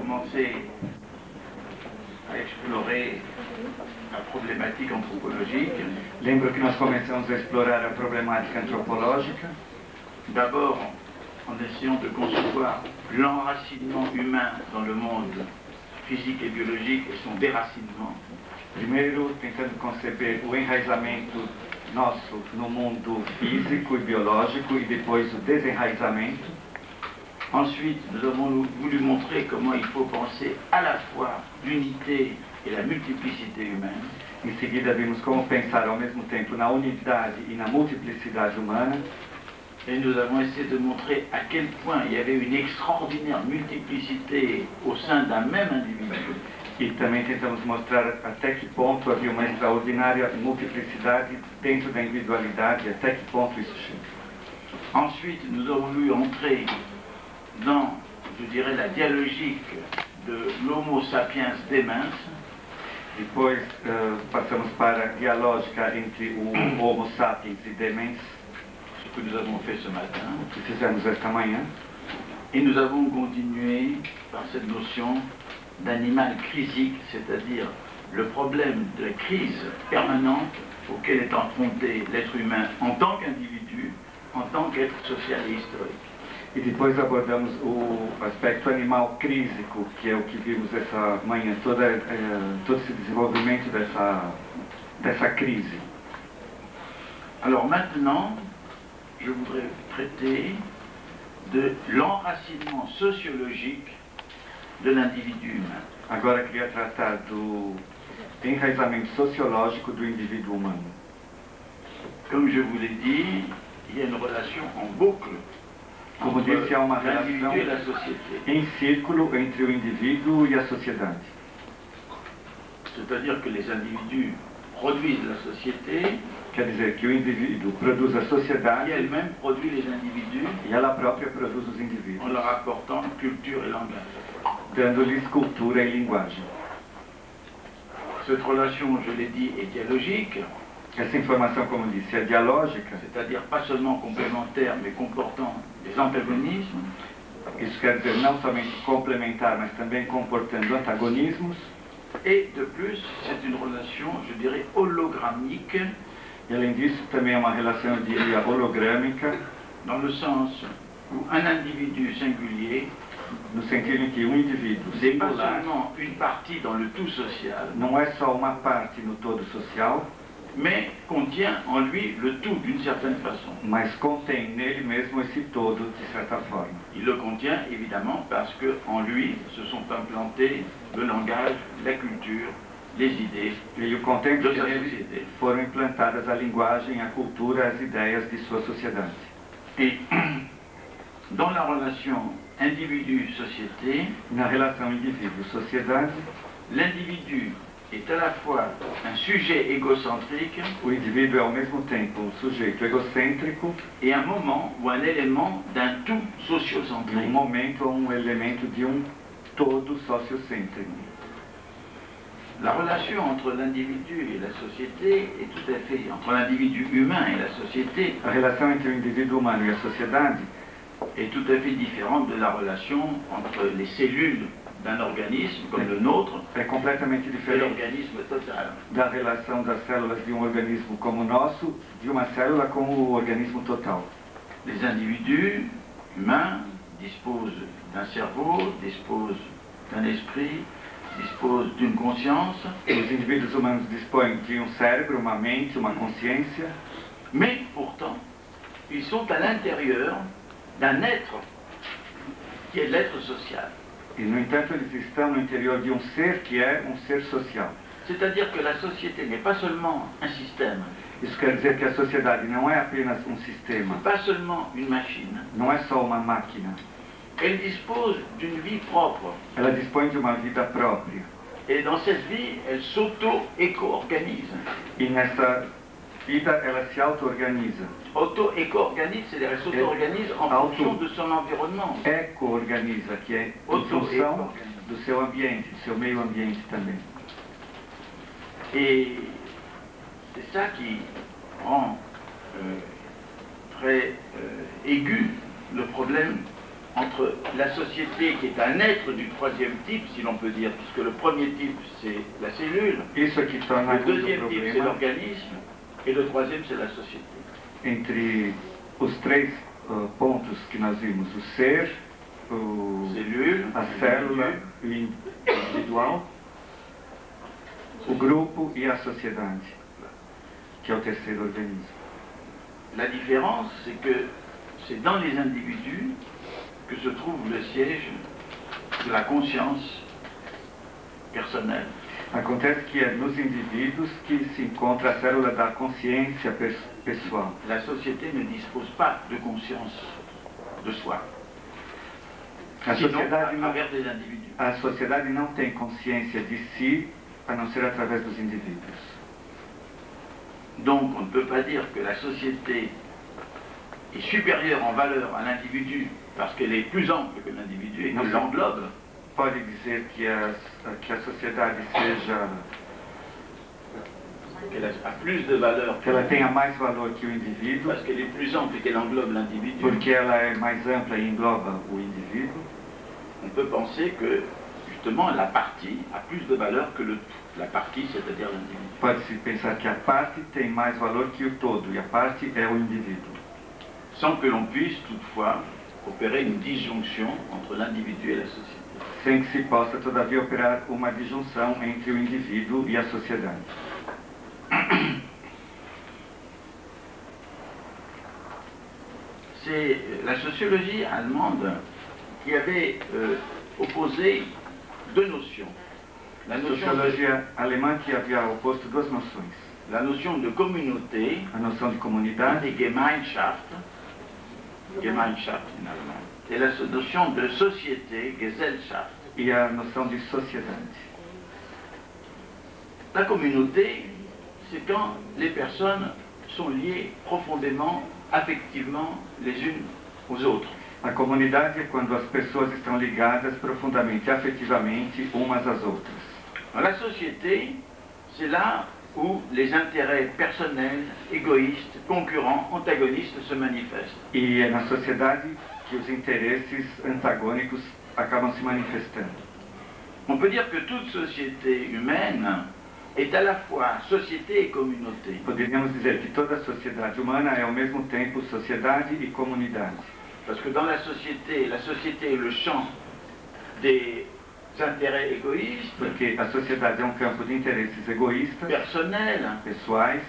commencé a explorer a problématique anthropologique. Lembro que nós começamos a explorar a problemática antropológica. D'abord, en essayant de concevoir l'enracinement humain dans le monde physique et biologique et son déracinement. Primeiro, tentando conceber o enraizamento nosso no mundo físico e biológico e depois o desenraizamento. Ensuite, nous avons voulu montrer comment il faut penser à la fois l'unité et la multiplicité humaine. Em seguida, vimos como pensar ao mesmo tempo na unidade e na multiplicidade humana. Et nous avons essayé de montrer à quel point il y avait une extraordinaire multiplicité au sein d'un même individu. E também tentamos mostrar até que ponto havia uma extraordinária multiplicidade dentro da individualidade, até que ponto isso chega. Ensuite, nous avons voulu entrer dans, je dirais, la dialogique de l'Homo sapiens demens. Depois passamos para a dialógica entre o Homo sapiens e demens, ce que nous avons fait ce matin. que fizemos esta manhã. Et nous avons continué par cette notion d'animal crisique, c'est-à-dire le problème de la crise permanente auquel est confronté l'être humain en tant qu'individu, en tant qu'être social et historique. E depois abordamos o aspecto animal crísico, que é o que vimos essa manhã, todo esse desenvolvimento dessa crise. Alors maintenant, je voudrais traiter de l'enracinement sociologique de l'individu humain. Agora queria tratar do enraizamento sociológico do indivíduo humano. Comme je vous l'ai dit, il y a une relation en boucle Como entre disse, há uma l'individu relação et la société. em círculo entre o indivíduo e a sociedade. C'est-à-dire que les individus produisent la société Quer dizer que o indivíduo produz a et sociedade elle-même produit les individus e ela própria produz os en indivíduos, leur apportant culture et langage. dando-lhes cultura e linguagem. Cette relation, je l'ai dit, est dialogique, Essa informação, como disse, é dialógica. c'est-à-dire pas seulement complémentaire, mais comportant des antagonismes. Isso quer dizer não somente complementar, mas também comportando antagonismos. Et de plus, c'est une relation, je dirais, hologrammique, E, além disso, também é uma relação, eu diria, hologrâmica, dans le sens où un individu singulier no sentido em que um indivíduo n'est pas singular seulement une partie dans le tout social, não é só uma parte no todo social, mais contient en lui le tout d'une certaine façon. mas contém nele mesmo esse todo, de certa forma. Il le contient évidemment parce qu'en lui se sont implantés le langage, la culture, les idées E o contém de porque sa nele société. foram implantadas a linguagem, a cultura, as ideias de sua sociedade. Et dans la relation individu-société, Na relação indivíduo-sociedade, l'individu est à la fois un sujet égocentrique o indivíduo é ao mesmo tempo um sujeito egocêntrico et un moment ou un élément d'un tout e sociocentrique. momento ou elemento de todo sociocêntrico. La relation entre l'individu et la société est tout à fait, entre l'individu humain et la société, A relação entre o indivíduo humano e a sociedade est tout à fait différente de la relation entre les cellules d'un organisme comme le nôtre é completamente et diferente l'organisme total. da relação das células de um organismo como o nosso, de uma célula com o organismo total. Les individus humains disposent d'un cerveau, disposent d'un esprit, disposent d'une conscience, Os indivíduos humanos dispõem de um cérebro, uma mente, uma consciência, mais pourtant, ils sont à l'intérieur d'un être qui est l'être social. e, no entanto, eles estão no interior de um ser que é um ser social. C'est-à-dire que la société n'est pas seulement un système, Isso quer dizer que a sociedade não é apenas um sistema, pas seulement une machine. não é só uma máquina. Elle dispose d'une vie propre. Ela dispõe de uma vida própria. Et dans cette vie, elle s'auto-éco-organise. E nessa vida ela se auto-organiza. Auto-éco-organise, c'est-à-dire elle s'auto-organise en Auto. fonction de son environnement. Eco-organiza, que é em função do seu ambiente, do seu meio ambiente também. Et c'est ça qui rend très aigu le problème entre la société qui est un être du troisième type, si l'on peut dire, puisque le premier type c'est la cellule, Isso aqui torna le deuxième type c'est problema l'organisme, et le troisième c'est la société. entre os três pontos que nós vimos, o ser, Cellule, a célula e o individual, o grupo e a sociedade, que é o terceiro organismo. La différence, c'est que c'est dans les individus que se trouve le siège de la conscience personnelle. Acontece que é nos indivíduos que se encontra a célula da consciência pessoal. La société ne dispose pas de conscience de soi, A sinon à sociedade, não, travers des individus. a sociedade não tem consciência de si, a não ser através dos indivíduos. Donc on ne peut pas dire que la société est supérieure en valeur à l'individu parce qu'elle est plus ample que l'individu et Non, que c'est- l'englobe, Pode dizer que a sociedade seja, qu'elle a plus de valeur que ela tenha mais valor que o indivíduo, parce qu'elle est plus ample et qu'elle englobe l'individu. porque ela é mais ampla e engloba o indivíduo. On peut penser que justement la partie a plus de valeur que le tout. La partie, c'est-à-dire l'individu. Pode-se pensar que a parte tem mais valor que o todo, e a parte é o indivíduo. Sans que l'on puisse toutefois opérer une disjonction entre l'individu et la société. Sem que se possa, todavia, operar uma disjunção entre o indivíduo e a sociedade. C'est la sociologie allemande qui avait opposé deux notions. A sociologia alemã que havia oposto duas noções. La notion de communauté A noção de comunidade, et Gemeinschaft, Gemeinschaft en allemand, et la notion de société, Gesellschaft. e a noção de sociedade. La communauté, c'est quand les personnes sont liées profondément, affectivement, les unes aux autres. A comunidade é quando as pessoas estão ligadas profundamente, afetivamente, umas às outras. Dans la société, c'est là où les intérêts personnels, égoïstes, concurrents, antagonistes se manifestent. E é na sociedade que os interesses antagônicos acabam se manifestando. On peut dire que toute société humaine est à la fois société et communauté. Poderíamos dizer que toda a sociedade humana é ao mesmo tempo sociedade e comunidade. Parce que dans la société est le champ des intérêts égoïstes, Porque a sociedade é um campo de interesses egoístas, personnels, pessoais,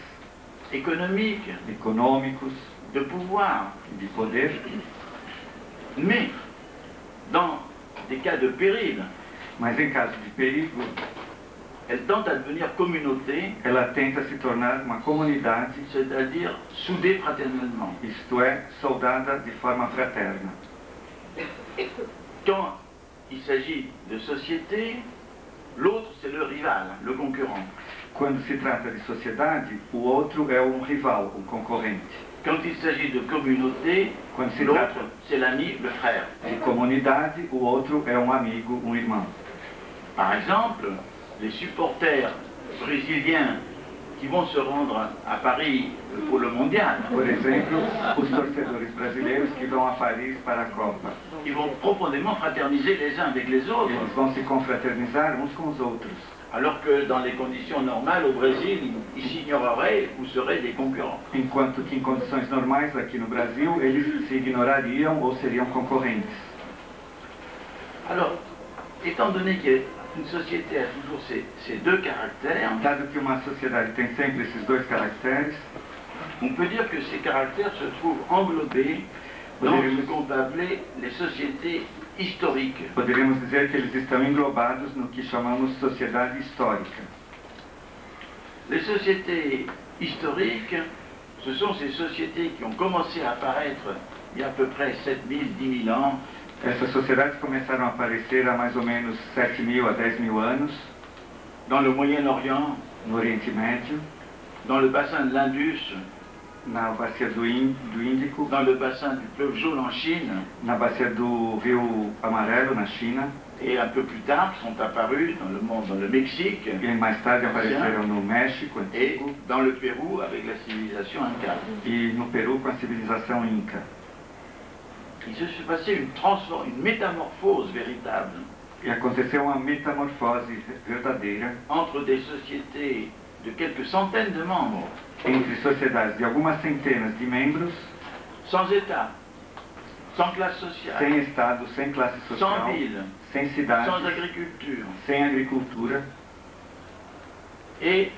économiques, econômicos, de pouvoir. de poder. Mais, dans des cas de péril, Mas em caso de perigo, elle tente à devenir communauté, ela tenta se tornar uma comunidade, c'est-à-dire soudée fraternellement. isto é, soldada de forma fraterna. Quand il s'agit de société, l'autre c'est le rival, le concurrent. Quando se trata de sociedade, o outro é um rival, um concorrente. Quand il s'agit de communauté, Quando se l'autre trata c'est l'ami, le frère. de comunidade, o outro é um amigo, um irmão. Par exemple, les supporters brésiliens qui vont se rendre à Paris pour le mondial, Por exemplo, os torcedores brasileiros que vão a Paris para a Copa. ils vont profondément fraterniser les uns avec les autres, Eles vão se confraternizar uns com os outros. alors que dans les conditions normales au Brésil, ils s'ignoreraient ou seraient des concurrents. Enquanto que em condições normais aqui no Brasil, eles se ignorariam ou seriam concorrentes. Alors, étant donné qu'une société a toujours ces deux caractères, Dado que uma sociedade tem sempre esses dois caracteres, on peut dire que ces caractères se trouvent englobés dans ce qu'on peut appeler les sociétés historiques. poderíamos dizer que eles estão englobados no que chamamos sociedade histórica. Les sociétés historiques, ce sont ces sociétés qui ont commencé à apparaître il y a à peu près 7000, 10 000 ans, Essas sociedades começaram a aparecer há mais ou menos 7.000 a 10.000 anos, dans le Moyen-Orient, no Oriente Médio, dans le bassin de l'Indus, na bacia do Índico, dans le bassin du fleuve Jaune en Chine, na bacia do Rio Amarelo, na China, et un peu plus tard sont apparus dans le monde, dans le Mexique e mais tarde apareceram no México et Antigo dans le Pérou avec la civilisation inca. e no Peru com a civilização Inca. il se passait une métamorphose véritable E aconteceu uma metamorfose verdadeira entre des sociétés de quelques centaines de membres, entre sociedades de algumas centenas de membros, sans État, sans classe sociale, sem Estado, sem classe sans social, ville, sem cidade, sans agriculture, sem agricultura, et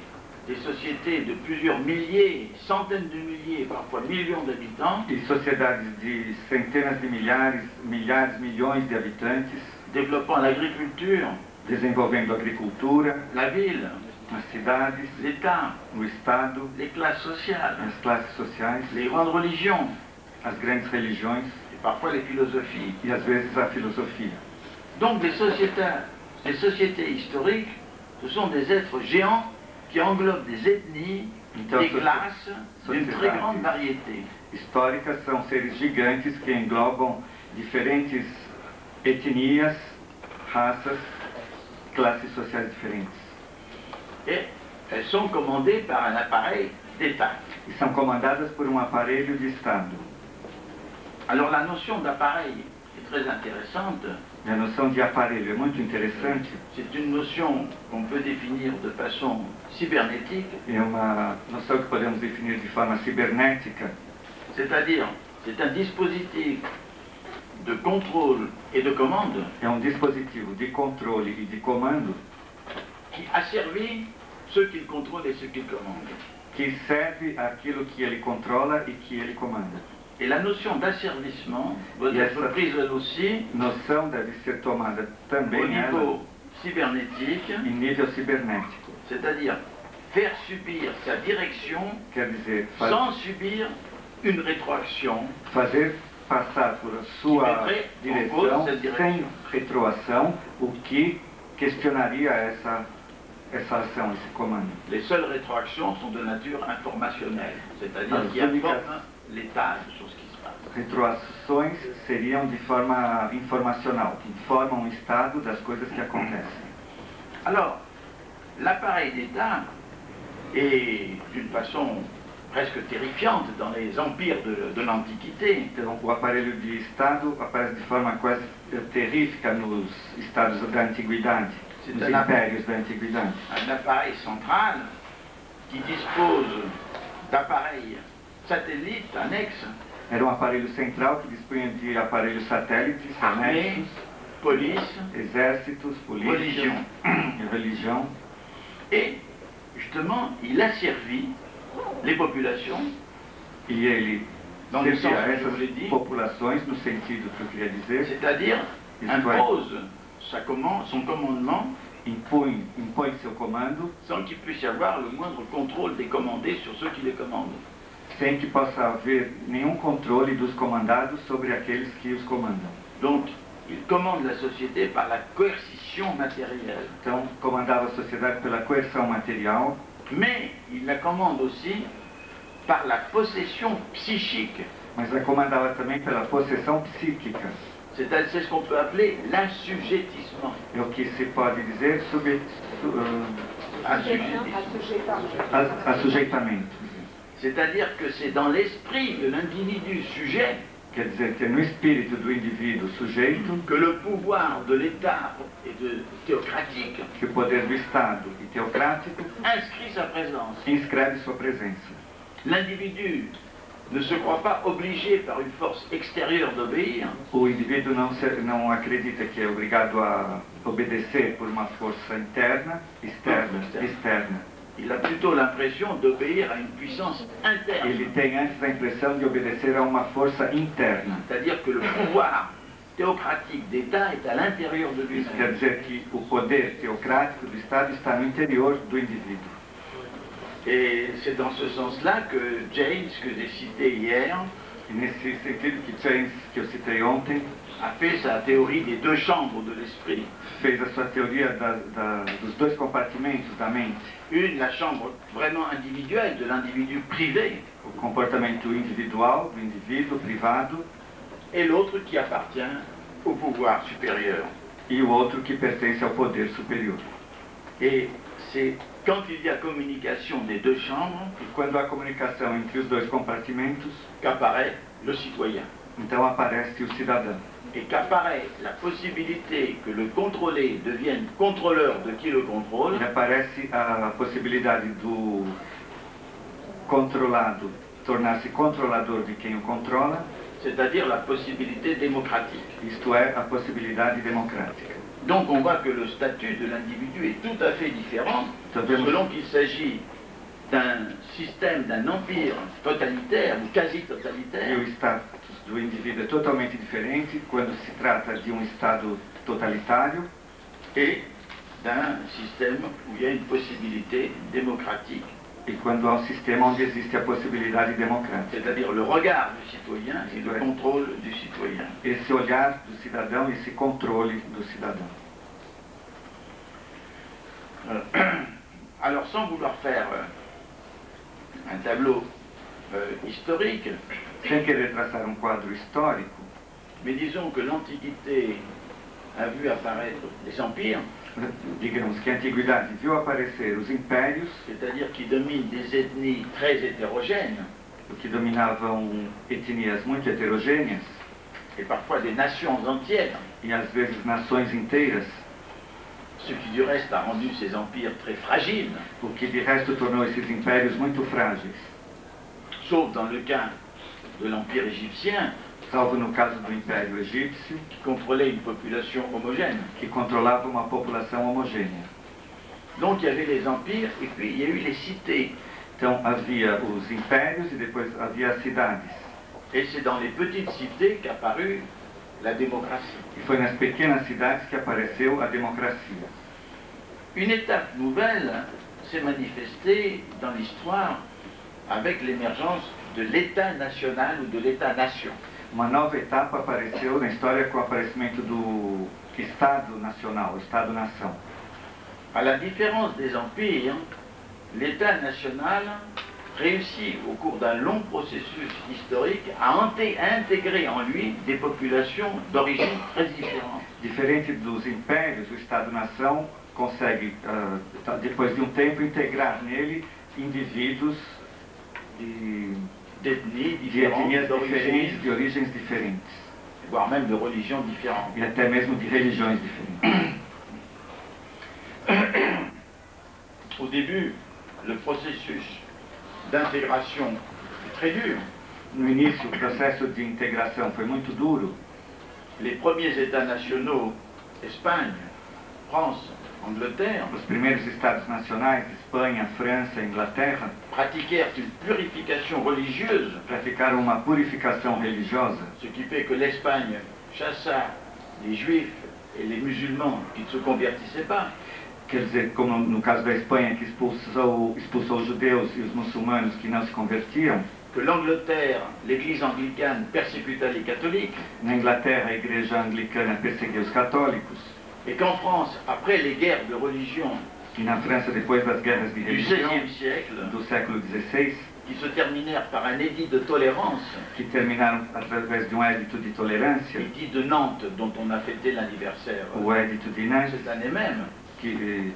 des sociétés de plusieurs milliers, centaines de milliers, parfois millions d'habitants, e sociedades de centenas de milhares, milhões de habitantes, développant l'agriculture, desenvolvendo agricultura, la ville, as cidades, l'État, o Estado, les classes sociales, as classes sociais, les grandes religions, as grandes religiões et parfois les philosophies. e às vezes a filosofia. Donc des sociétés historiques, ce sont des êtres géants qui englobent des ethnies, Então, des classes, d'une très sociedades grande variété. históricas são seres gigantes que englobam diferentes etnias, raças, classes sociais diferentes. Et elles sont commandées par un appareil d'État. E são comandadas por um aparelho de Estado. Alors la notion d'appareil est très intéressante. E a noção de aparelho é muito interessante. C'est une notion qu'on peut définir de façon cybernétique, É uma noção que podemos definir de forma cibernética. c'est-à-dire c'est un dispositif de contrôle et de commande É um dispositivo de controle e de comando qui asservit ceux qu'il contrôle et ceux qu'il commande. que serve àquilo que ele controla e que ele comanda. Et la notion d'asservissement doit Yes, être sir. prise elle aussi Noção deve ser tomada au também ela niveau cybernétique, em nível cibernético. c'est-à-dire faire subir sa direction Quer dizer, sans subir une rétroaction fazer passar por sua mettrait en direção cause cette sem direction. retroação, o que questionaria essa ação, esse comando. Les seules rétroactions sont de nature informationnelle, c'est-à-dire Ah, qui je dis informent l'état de ce qui se passe. Retroações seriam de forma informacional, que informam o estado das coisas que acontecem. Alors, l'appareil d'État est d'une façon presque terrifiante dans les empires de l'Antiquité. Então, o aparelho de Estado aparece de forma quase terrífica nos estados da antiguidade, nos impérios da antiguidade. Un appareil central qui dispose d'appareils satellites annexes, Era um aparelho central que dispunha de aparelhos satélites, armée, anexos, police, exércitos, polícia religion. e religião. Et justement, il asservit les populations E ele dans le sens servia que je vous l'ai essas dit, populações, no sentido que eu queria dizer, c'est-à-dire Isso impose son commandement impõe seu comando, sans qu'il puisse y avoir le moindre contrôle des commandés sur ceux qui les commandent. sem que possa haver nenhum controle dos comandados sobre aqueles que os comandam. Donc, il commande la société par la coercition matérielle. Então, comandava a sociedade pela coerção material, Mais il la commande aussi par la possession psychique. mas a comandava também pela possessão psíquica. C'est ce qu'on peut appeler l'assujettissement. É o que se pode dizer assujeitamento. C'est-à-dire que c'est dans l'esprit de l'individu sujet Quer dizer que é no espírito do indivíduo sujeito que le pouvoir de l'État et théocratique que o poder do Estado e teocrático inscrit sa présence. inscreve sua presença. L'individu ne se croit pas obligé par une force extérieure d'obéir, O indivíduo não acredita que é obrigado a obedecer por uma força externa. il a plutôt l'impression d'obéir à une puissance interne. Ele tem antes a impressão de obedecer a uma força interna. C'est-à-dire que le pouvoir théocratique d'État est à l'intérieur de Isso quer lui-même. dizer que o poder teocrático do Estado está no interior do indivíduo. Et c'est dans ce sens-là que James, que j'ai cité hier, E nesse sentido que James, que eu citei ontem, a fait sa théorie des deux chambres de l'esprit. fez a sua teoria dos dois compartimentos da mente. Une, la chambre vraiment individuelle, de l'individu privé, O comportamento individual, do indivíduo privado, et l'autre qui appartient au pouvoir supérieur. e o outro que pertence ao poder superior. Et c'est quand il y a communication des deux chambres E quando há comunicação entre os dois compartimentos, qu'apparaît le citoyen. Então aparece o cidadão. Et qu'apparaît la possibilité que le contrôlé devienne contrôleur de qui le contrôle, E aparece a possibilidade do controlado tornar-se controlador de quem o controla, c'est-à-dire la possibilité démocratique. isto é, a possibilidade democrática. Donc on voit que le statut de l'individu est tout à fait différent selon qu'il s'agit d'un système, d'un empire totalitaire ou E quasi-totalitaire, o status do indivíduo é totalmente diferente quando se trata de um Estado totalitário et d'un système où il y a une possibilité démocratique, e quando há um sistema onde existe a possibilidade democrática. c'est-à-dire le regard du citoyen et le contrôle du citoyen. Esse olhar do cidadão e esse controle do cidadão. Alors sans vouloir faire un tableau historique, Sem querer traçar um quadro histórico, mais disons que l'Antiquité a vu apparaître les empires, digamos que a antiguidade viu aparecer os impérios, c'est-à-dire qui dominent des ethnies très hétérogènes, que dominavam etnias muito heterogêneas, et parfois des nations entières, e às vezes nações inteiras, ce qui du reste a rendu ces empires très fragiles, o que de resto tornou esses impérios muito frágeis, sauf dans le cas de l'Empire égyptien, salvo no caso do Império Egípcio, qui contrôlait une population homogène. que controlava uma população homogênea. Donc il y avait les empires et puis il y a eu les cités. Então havia os impérios e depois havia as cidades. Et c'est dans les petites cités qu'apparut la démocratie. E foi nas pequenas cidades que apareceu a democracia. Une étape nouvelle s'est manifestée dans l'histoire avec l'émergence de l'État national ou de l'État-nation. Uma nova etapa apareceu na história com o aparecimento do Estado Nacional, Estado-nação. À la différence des empires, l'État national réussit au cours d'un long processus historique à intégrer en lui des populations d'origine très différentes. Diferente dos impérios, o Estado-nação consegue, depois de um tempo, integrar nele indivíduos D'ethnies de différentes, etnias d'origines, diferentes, de origens diferentes, voire même de religions différentes. e até mesmo de religiões diferentes. Au début, le processus d'intégration est très dur. No início, o processo de integração foi muito duro. Les premiers États nationaux, Espagne, France, Angleterre, Os primeiros estados nacionais, Espanha, França, Inglaterra, pratiquèrent une purification religieuse, praticaram uma purificação religiosa, ce qui fait que l'Espagne chassa les juifs et les musulmans qui ne se convertissaient pas. quer dizer, como no caso da Espanha, que expulsou os judeus e os muçulmanos que não se convertiam. Que l'Angleterre, l'Église anglicane persécuta les catholiques, Na Inglaterra, a igreja anglicana perseguia os católicos. et qu'en France, après les guerres de religion E na França, depois das guerras de du religião XVIe siècle, do século XVI, qui se terminèrent par un édit de tolérance, que terminaram através de um édito de tolerância, l'édit de Nantes dont on a fêté l'anniversaire o édito de Nantes, cette année même,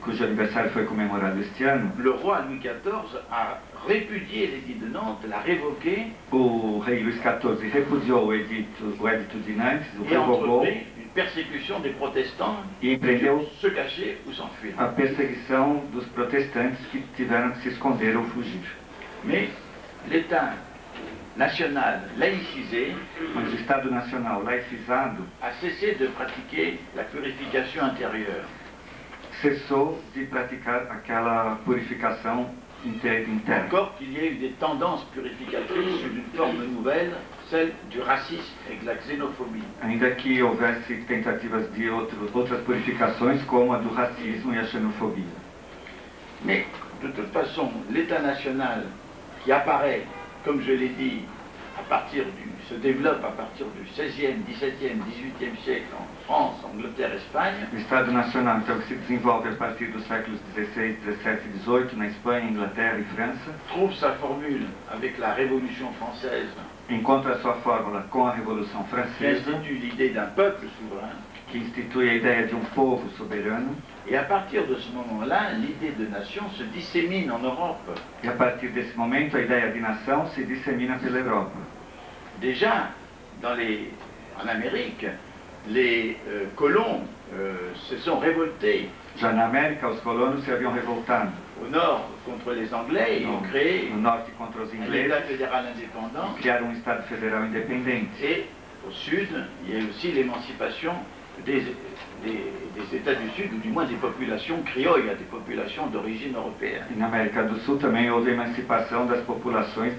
cujo aniversário foi comemorado este ano. le roi Louis XIV a répudié l'édit de Nantes, l'a révoqué O rei Luís XIV repudiou o édito de Nantes, o et a revogou, entrepris une persécution des protestants e qui empreendeu ont se cacher ou s'enfuir. a perseguição dos protestantes que tiveram que se esconder ou fugir. Mais l'État national laïcisé Mas o Estado Nacional laicizado a cessé de pratiquer la purification intérieure. cessou de praticar aquela purificação interna. Encore qu'il y ait eu des tendances purificatrices sous une forme nouvelle, celle du racisme et de la xénophobie. Ainda que houvesse tentativas de outras purificações, como a do racismo e a xenofobia. Mais de toute façon, l'État national qui apparaît, comme je l'ai dit, se développe à partir du XVIe, XVIIe, XVIIIe siècle en France, Angleterre, Espagne, O Estado Nacional, então, que se desenvolve a partir dos séculos XVI, XVII e XVIII, na Espanha, Inglaterra e França, trouve sa formule avec la Révolution française, encontra a sua fórmula com a Revolução qui Francesa, institue l'idée d'un peuple souverain. que institui a ideia de um povo soberano, Et à partir de ce moment-là, l'idée de nation se dissémine en Europe. e a partir desse momento a ideia de nação se dissemina pela Europa. Déjà, en Amérique, les colons se sont révoltés. Já na América, os colonos se haviam revoltado. Au nord contre les Anglais, ils ont créé No norte contra os un ingleses, État fédéral indépendant. criaram um Estado federal independente. Et au sud, il y a eu aussi l'émancipation des États du Sud, ou du moins des populations créoles, des populations d'origine européenne. E na América do Sul também houve a emancipação das populações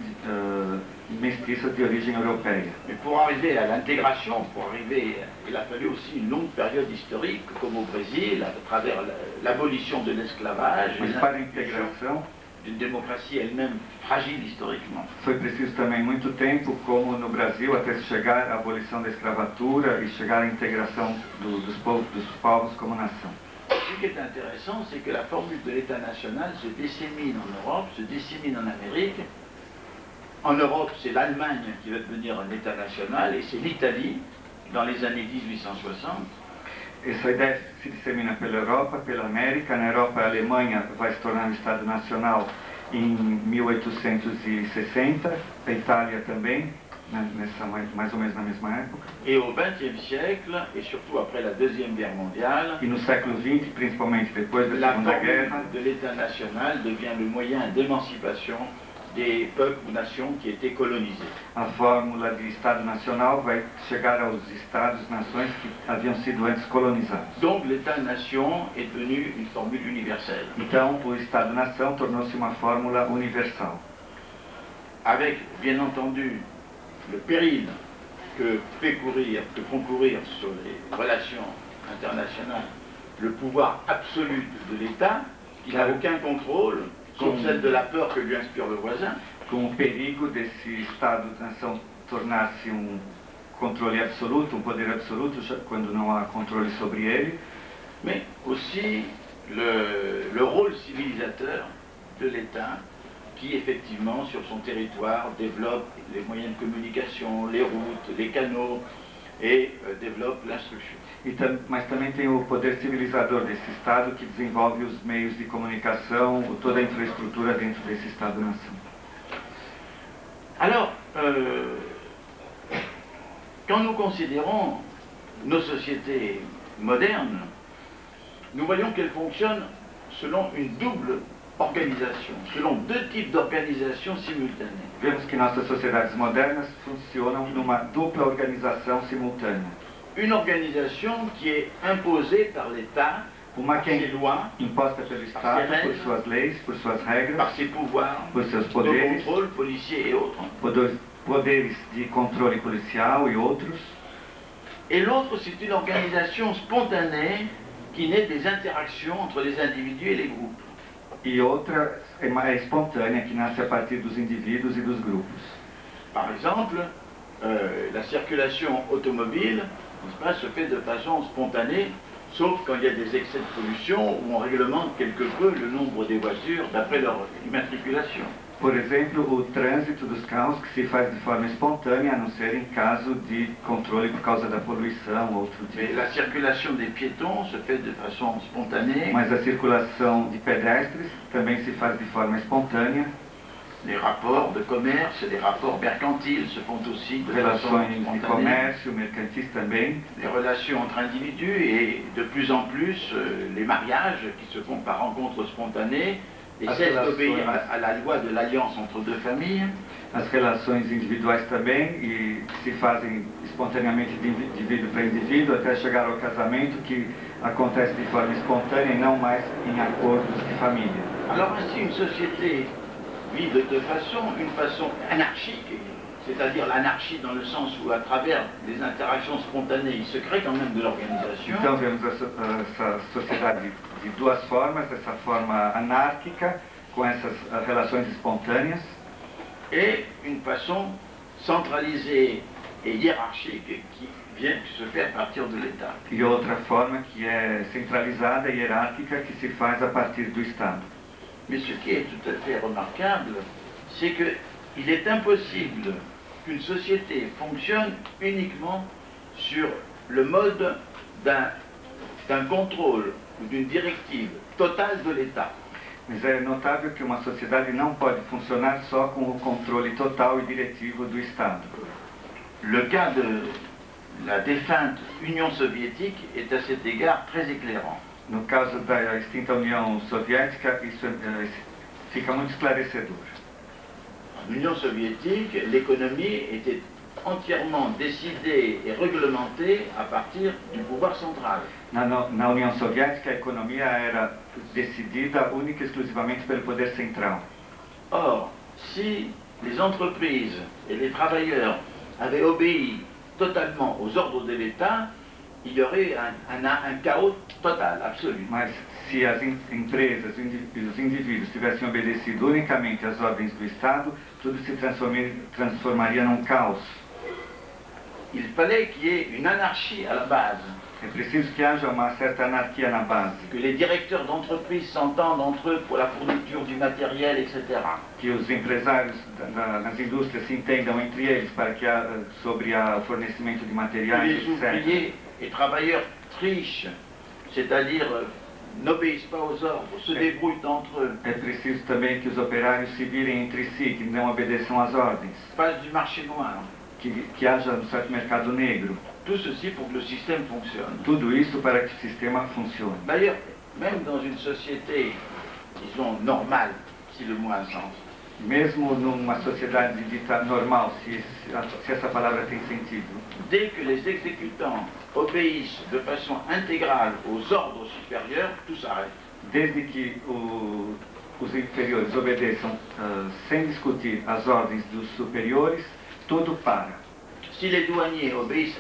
mestiças de origem europeia. Mais pour arriver à l'intégration, il a fallu aussi une longue période historique, comme au Brésil, à travers l'abolition de l'esclavage, Mas para a integração d'une démocratie elle-même fragile historiquement. foi preciso também muito tempo, como no Brasil, até se chegar à abolição da escravatura e chegar à integração dos povos como nação. Ce qui est intéressant, c'est que la formule de l'État national se dissémine en Europe, se dissémine en Amérique. En Europe, c'est l'Allemagne qui va devenir un État national, et c'est l'Italie, dans les années 1860. Essa ideia se dissemina pela Europa, pela América. Na Europa, a Alemanha vai se tornar um Estado nacional em 1860, a Itália também, mais ou menos na mesma época. Et au XXe siècle, et surtout après la Deuxième Guerre mondiale, E no século XX, principalmente depois da la Segunda formule Guerra, de l'État national devient le moyen d'émancipation des peuples ou nations qui étaient colonisés. a fórmula de Estado Nacional vai chegar aos Estados-nações que haviam sido antes colonizados. Donc l'État-nation est devenu une formule universelle, Então, o Estado-nação tornou-se uma fórmula universal, avec bien entendu le péril que font courir sur les relations internationales le pouvoir absolu de l'État, qui n'a aucun contrôle, sauf celle de la peur que lui inspire le voisin. com o perigo desse Estado-nação tornar-se um controle absoluto, um poder absoluto, quando não há controle sobre ele, Mais aussi le rôle civilisateur de l'État qui effectivement sur son territoire développe les moyens de communication, les routes, les canaux et développe l'instruction. mas também tem o poder civilizador desse Estado que desenvolve os meios de comunicação, toda a infraestrutura dentro desse Estado-nação. Alors, quand nous considérons nos sociétés modernes, nous voyons qu'elles fonctionnent selon une double organisation, selon deux types d'organisation simultanées. Vemos que nossas sociedades modernas funcionam numa dupla organização simultânea. Une organisation qui est imposée par l'État, Uma par que ses lois, imposta pelo Estado, por suas leis, por suas regras, par ses pouvoirs por seus de poderes, contrôle policier et autres. poderes de controle policial e outros. Et l'autre, c'est une organisation spontanée qui naît des interactions entre les individus et les groupes. E outra é espontânea, que nasce a partir dos indivíduos e dos grupos. Par exemple, la circulation automobile, n'est-ce pas, se fait de façon spontanée, sauf quand il y a des excès de pollution où on réglemente quelque peu le nombre des voitures d'après leur immatriculation. Por exemplo, o trânsito dos carros que se faz de forma espontânea, a não ser em caso de controle por causa da poluição ou outro Mais tipo. la circulation des piétons se fait de façon spontanée. Mas a circulação de pedestres também se faz de forma espontânea. Les rapports de commerce, les rapports mercantiles se font aussi de façon Relações de spontanée. comércio, mercantis também. Les relations entre individus et de plus en plus les mariages qui se font par rencontre spontanée et cessent d'obéir à la loi de l'alliance entre deux familles. As relações individuais também, e se fazem espontaneamente de indivíduo para indivíduo, até chegar ao casamento, que acontece de forma espontânea e não mais em acordos de família. Alors ainsi une société vit de deux façons, une façon anarchique, c'est-à-dire l'anarchie dans le sens où à travers des interactions spontanées, il se crée quand même de l'organisation. Então vemos essa sociedade de duas formas, essa forma anárquica, com essas relações espontâneas, Et une façon centralisée et hiérarchique qui se fait à partir de l'État. e outra forma que é centralizada e hierárquica, que se faz a partir do Estado. Mais ce qui est tout à fait remarquable, c'est qu'il est impossible qu'une société fonctionne uniquement sur le mode d'un contrôle ou d'une directive totale de l'État. Mas é notável que uma sociedade não pode funcionar só com o controle total e diretivo do Estado. Le cas de la défunte Union soviétique est à cet égard très éclairant. No caso da extinta União Soviética, isso fica muito esclarecedor. En Union soviétique, l'économie était entièrement décidée et réglementée à partir du pouvoir central. Na União Soviética, a economia era decidida única e exclusivamente pelo poder central. Or, si les entreprises et les travailleurs avaient obéi totalement aux ordres de l'État, il y aurait un chaos total, absolu. Mas se as empresas e os indivíduos tivessem obedecido unicamente às ordens do Estado, tudo se transformaria num caos. Il fallait qu'il y ait une anarchie à la base. É preciso que haja uma certa anarquia na base. Que les directeurs d'entreprise s'entendent entre eux pour la fourniture du matériel, etc. Que os empresários nas indústrias se entendam entre eles para que sobre o fornecimento de materiais, que les ouvriers et travailleurs trichent, c'est-à-dire n'obéissent pas aux ordres, se débrouillent entre eux. É preciso também que os operários se virem entre si, que não obedeçam às ordens. Fassent du marché noir. Que haja um certo mercado negro. Tout ceci pour que le système fonctionne. Tudo isso para que o sistema funcione. D'ailleurs, même dans une société, disons, normale, si le mot a un sens. Mesmo numa sociedade dita normal, se essa palavra tem sentido. Dès que les exécutants obéissent de façon intégrale aux ordres supérieurs, tout s'arrête. Desde que os inferiores obedeçam sem discutir as ordens dos superiores, tudo para. Si les douaniers obéissent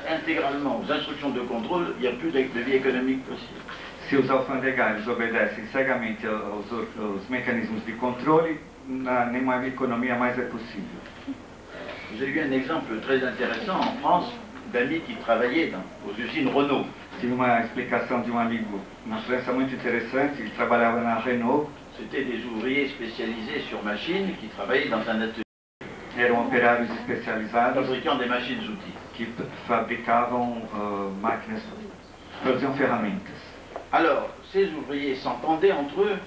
intégralement aux instructions de contrôle, il n'y a plus de vie économique possible. Se os alfandegários obedecem cegamente aos mecanismos de controle, nenhuma economia mais é possível. J'ai eu un exemple très intéressant en France d'amis qui travaillaient aux usines Renault. Tive uma explicação de um amigo na França muito interessante, ele trabalhava na Renault. C'était des ouvriers spécialisés sur machines qui travaillaient dans un atelier. Eram operários especializados fabricant des machines-outils. Que fabricavam máquinas, produziam ferramentas. Alors, ces ouvriers s'entendaient entre eux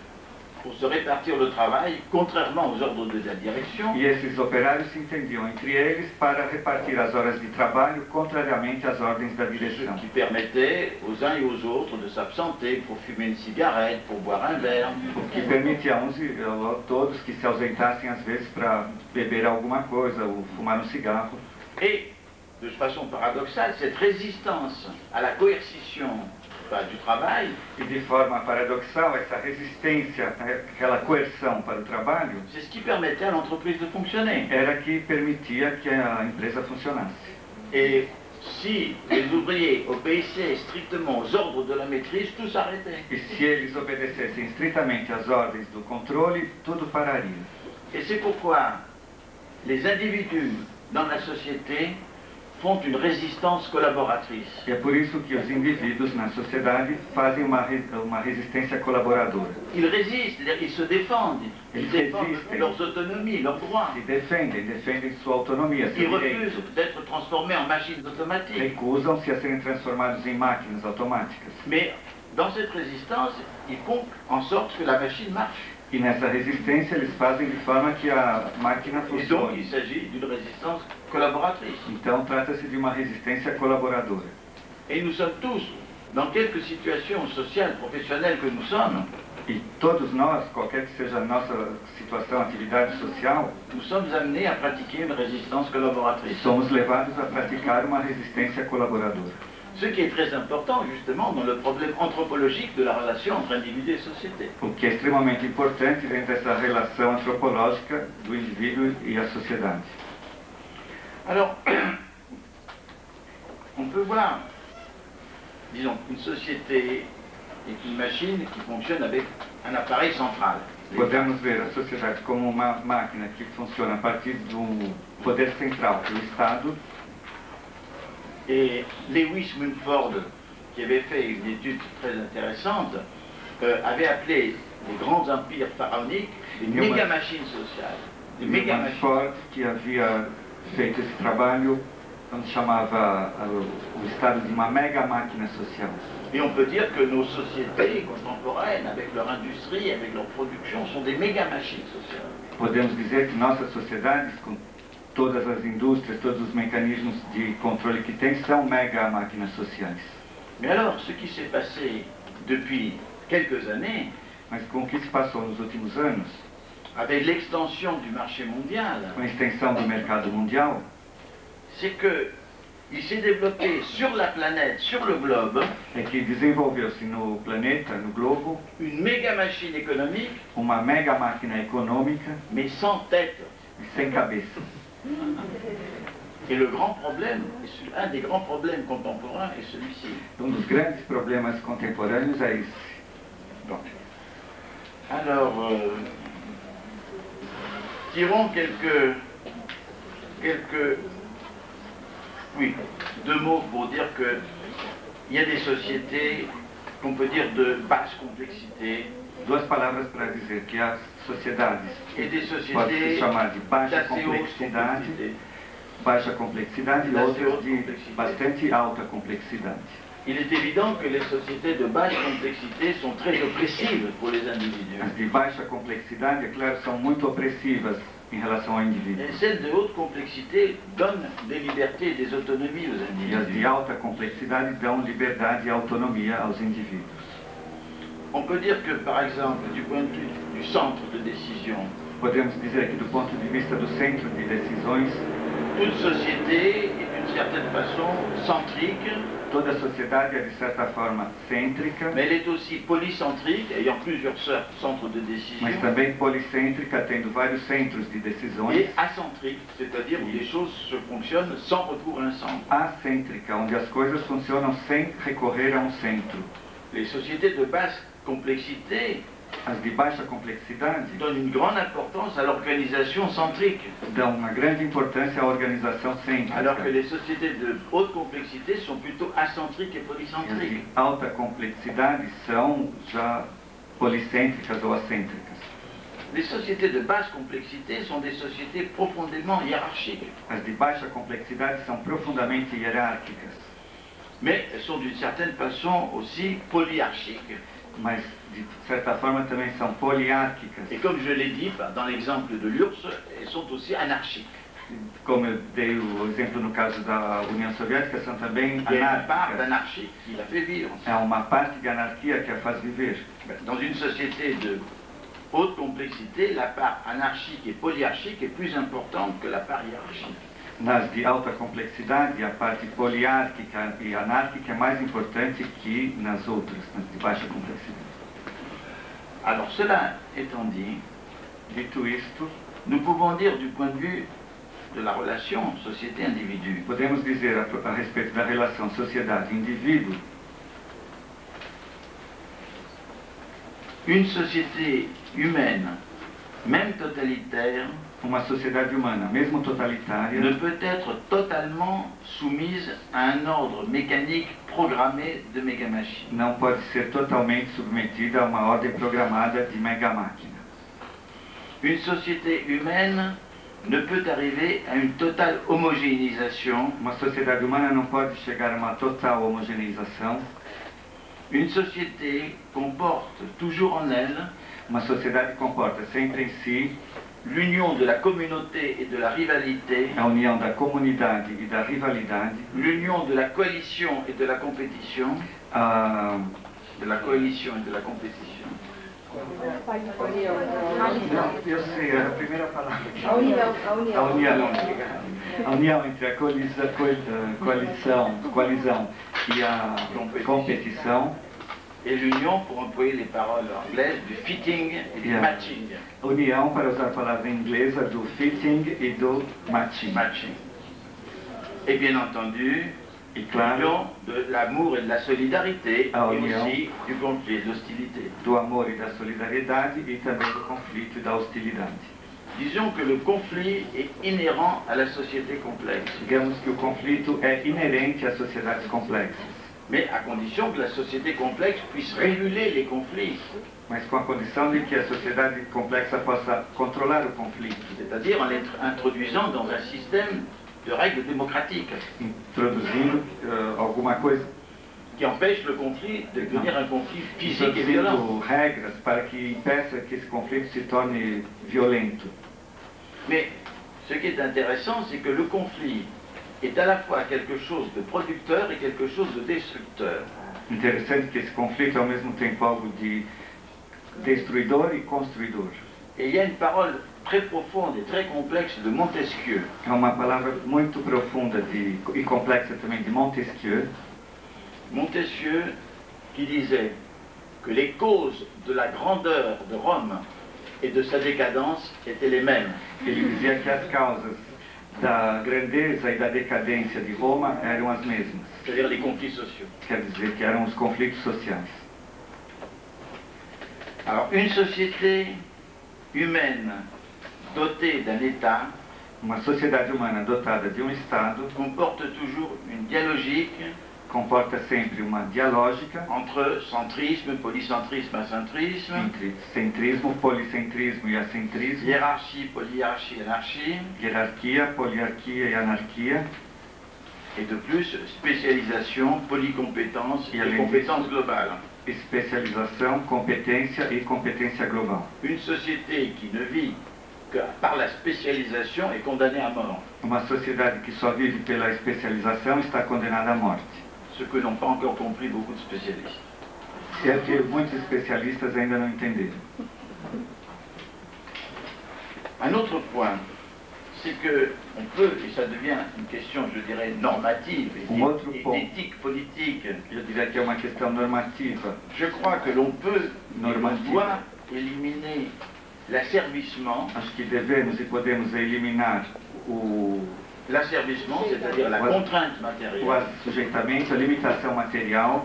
pour se répartir le travail, contrairement aux ordres de la direction. E esses operários se entendiam entre eles para repartir as horas de trabalho, contrariamente às ordens da direção. Ce qui permettait aux uns et aux autres de s'absenter pour fumer une cigarette, pour boire un verre. O que permitia a uns e a todos que se ausentassem às vezes para beber alguma coisa ou fumar um cigarro. Et, de façon paradoxale, cette résistance à la coercition du travail. E de forma paradoxal, essa resistência, aquela coerção para o trabalho, c'est ce qui permettait à l'entreprise de fonctionner. Era que permitia que a empresa funcionasse. Et si les ouvriers obéissaient strictement aux ordres de la maîtrise, tout s'arrêtait. E se eles obedecessem estritamente às ordens do controle, tudo pararia. Et c'est pourquoi les individus dans la société font une résistance collaboratrice. E é por isso que os indivíduos na sociedade fazem uma resistência colaboradora. Ils résistent, ils se défendent, ils défendent leurs autonomies, leurs droits. Se defendem sua autonomia, ils refusent d'être transformés en machines automatiques. Recusam-se a serem transformados em máquinas automáticas. Mais dans cette résistance, ils font en sorte que la machine marche. E nessa resistência eles fazem de forma que a máquina funcione. Et donc il s'agit d'une résistance collaboratrice. Então trata-se de uma resistência colaboradora. Et nous sommes tous, dans quelque situation sociale, professionnelle que nous sommes, e todos nós, qualquer que seja a nossa situação, atividade social, nous sommes amenés à pratiquer une résistance collaboratrice. Somos levados a praticar uma resistência colaboradora. Ce qui est très important, justement, dans le problème anthropologique de la relation entre individu et société. O que é extremamente importante dentro dessa relação antropológica do indivíduo e a sociedade. Alors, on peut voir, disons, une société est une machine qui fonctionne avec un appareil central. Podemos ver a sociedade como uma máquina que funciona a partir do poder central, do Estado. Et Lewis Mumford, qui avait fait une étude très intéressante, avait appelé les grands empires pharaoniques des méga-machines sociales. Des méga-machines. Mumford, que havia feito esse trabalho, onde chamava o Estado de uma mega máquina social. Et on peut dire que nos sociétés contemporaines, avec leur industrie, avec leur production, sont des méga-machines sociales. Podemos dizer que nossas sociedades, com todas as indústrias, todos os mecanismos de controle que tem são mega máquinas sociais. Mais alors, ce qui s'est passé depuis quelques années, Mas com o que se passou nos últimos anos, avec l'extension du marché mondial, com a extensão do mercado mundial, c'est que il s'est développé sur la planète, sur le globe, é que desenvolveu-se no planeta, no globo, une méga machine économique, uma mega máquina econômica mais sans tête. sem cabeça. Et le grand problème, un des grands problèmes contemporains est celui-ci. Dos grandes problemas contemporâneos é esse. Bon. Alors, tirons oui, deux mots pour dire que il y a des sociétés qu'on peut dire de basse complexité. Duas palavras para dizer que as sociedades Et des pode se sociétés chamar de baixa d'assez haute complexidade, complexité. e outras de bastante alta complexidade. Il est évident que les sociétés de basse complexité sont très oppressives pour les individus. As de baixa complexidade, é claro, são muito opressivas em relação ao indivíduo. Et celles de haute complexité donnent des libertés et des autonomies aux E as individus. de alta complexidade dão liberdade e autonomia aos indivíduos. On peut dire que, par exemple, du point de vue du centre de décision, Podemos dizer que, do ponto de vista do centro de decisões, toute société est d'une certaine façon centrique, toda a sociedade é, de certa forma, cêntrica, mais elle est aussi polycentrique, ayant plusieurs centres de décision, mas também policêntrica, tendo vários centros de decisões, et acentrique, c'est-à-dire où les choses se fonctionnent sans recours à un centre. acêntrica, onde as coisas funcionam sem recorrer a um centro. Les sociétés de basse complexité As de baixa complexidade donnent une grande importance à l'organisation centrique, dão uma grande importância à organização alors que cêntrica. les sociétés de haute complexité sont plutôt acentriques et E as de polycentriques. alta complexidade são já policêntricas ou acêntricas. Les sociétés de basse complexité sont des sociétés profondément hiérarchiques, As de baixa complexidade são profundamente hierárquicas, mais elles sont d'une certaine façon aussi polyarchiques. mas de certa forma também são poliárquicas. Et comme je l'ai dit dans l'exemple de l'URSS, elles sont aussi anarchiques. Como eu dei o exemplo no caso da União Soviética, são também Il y a une part anárquicas. d'anarchie qui la fait vivre. É uma parte de anarquia que a faz viver. Dans une société de haute complexité, la part anarchique et polyarchique est plus importante que la part hiérarchique. Nas de alta complexidade, a parte poliárquica e anárquica é mais importante que nas outras, nas de baixa complexidade. Alors cela étant dit, Dito isto, nous pouvons dire du point de vue de la relation société-individu podemos dizer a respeito da relação sociedade-indivíduo, une société humaine, même totalitaire, uma sociedade humana, mesmo totalitária, ne peut être totalement soumise à un ordre mécanique programmé de mégamachines. não pode ser totalmente submetida a uma ordem programada de mega máquina. Une société humaine ne peut arriver à une totale homogénéisation. Uma sociedade humana não pode chegar a uma total homogeneização. Une société comporte toujours en elle Uma sociedade comporta sempre em si l'union de la communauté et de la rivalité, a união da comunidade e da rivalidade, l'union de la coalition et de la compétition, a de la coalition et de la compétition. eu sei, é a primeira palavra. A união. A união entre a coalizão e a competição, Et l'union, pour employer les paroles anglaises, du fitting et du Yeah. matching. união, para usar a palavra inglesa, do fitting e do matching. Matching. Et bien entendu, E claro, l'union de l'amour et de la solidarité, Ah, et união. aussi du conflit et de l'hostilité. do amor e da solidariedade e também do conflito e da hostilidade. Disons que le conflit est inhérent à la société complexe, Digamos que o conflito é inerente às sociedades complexas, mais à condition que la société complexe puisse réguler les conflits, mas com a condição de que a sociedade complexa possa controlar o conflito, c'est-à-dire en l'introduisant dans un système de règles démocratiques introduzindo alguma coisa, qui empêche le conflit de devenir un conflit physique et violent. introduzindo regras para que impeça que esse conflito se torne violento. Mais ce qui est intéressant, c'est que le conflit est à la fois quelque chose de producteur et quelque chose de destructeur. Interessante que esse conflito é ao mesmo tempo algo de destruidor e construidor. Et il y a une parole très profonde et très complexe de Montesquieu. É uma palavra muito profunda e complexa também de Montesquieu. Montesquieu qui disait que les causes de la grandeur de Rome et de sa décadence étaient les mêmes. Ele dizia que as causas da grandeza e da decadência de Roma eram as mesmas. C'est-à-dire les conflits sociaux. Quer dizer que eram os conflitos sociais. Alors, une société humaine dotée d'un État Uma sociedade humana dotada de um Estado comporte toujours une dialogique comporta sempre uma dialógica entre centrisme, polycentrisme, acentrisme, entre centrismo, policentrismo e acentrismo, hiérarchie, polyhiérarchie, anarchie, hierarquia, poliarquia e anarquia, et de plus spécialisation, polycompétence Et et les- compétence globale. especialização, competência e competência global. Une société qui ne vit que par la spécialisation est condamnée à mort, Uma sociedade que só vive pela especialização está condenada à morte. ce que n'ont pas encore compris beaucoup de spécialistes. É o que muitos especialistas ainda não entenderam. Un autre point, c'est que on peut, et ça devient une question, je dirais, normative et Autre et point. d'éthique politique, Eu diria que é uma questão normativa. je crois que l'on peut, et l'on Normative. doit éliminer l'asservissement. Acho que devemos e podemos eliminar L'asservissement, c'est-à-dire la Ouais. contrainte o matérielle. assujeitamento, a limitação material.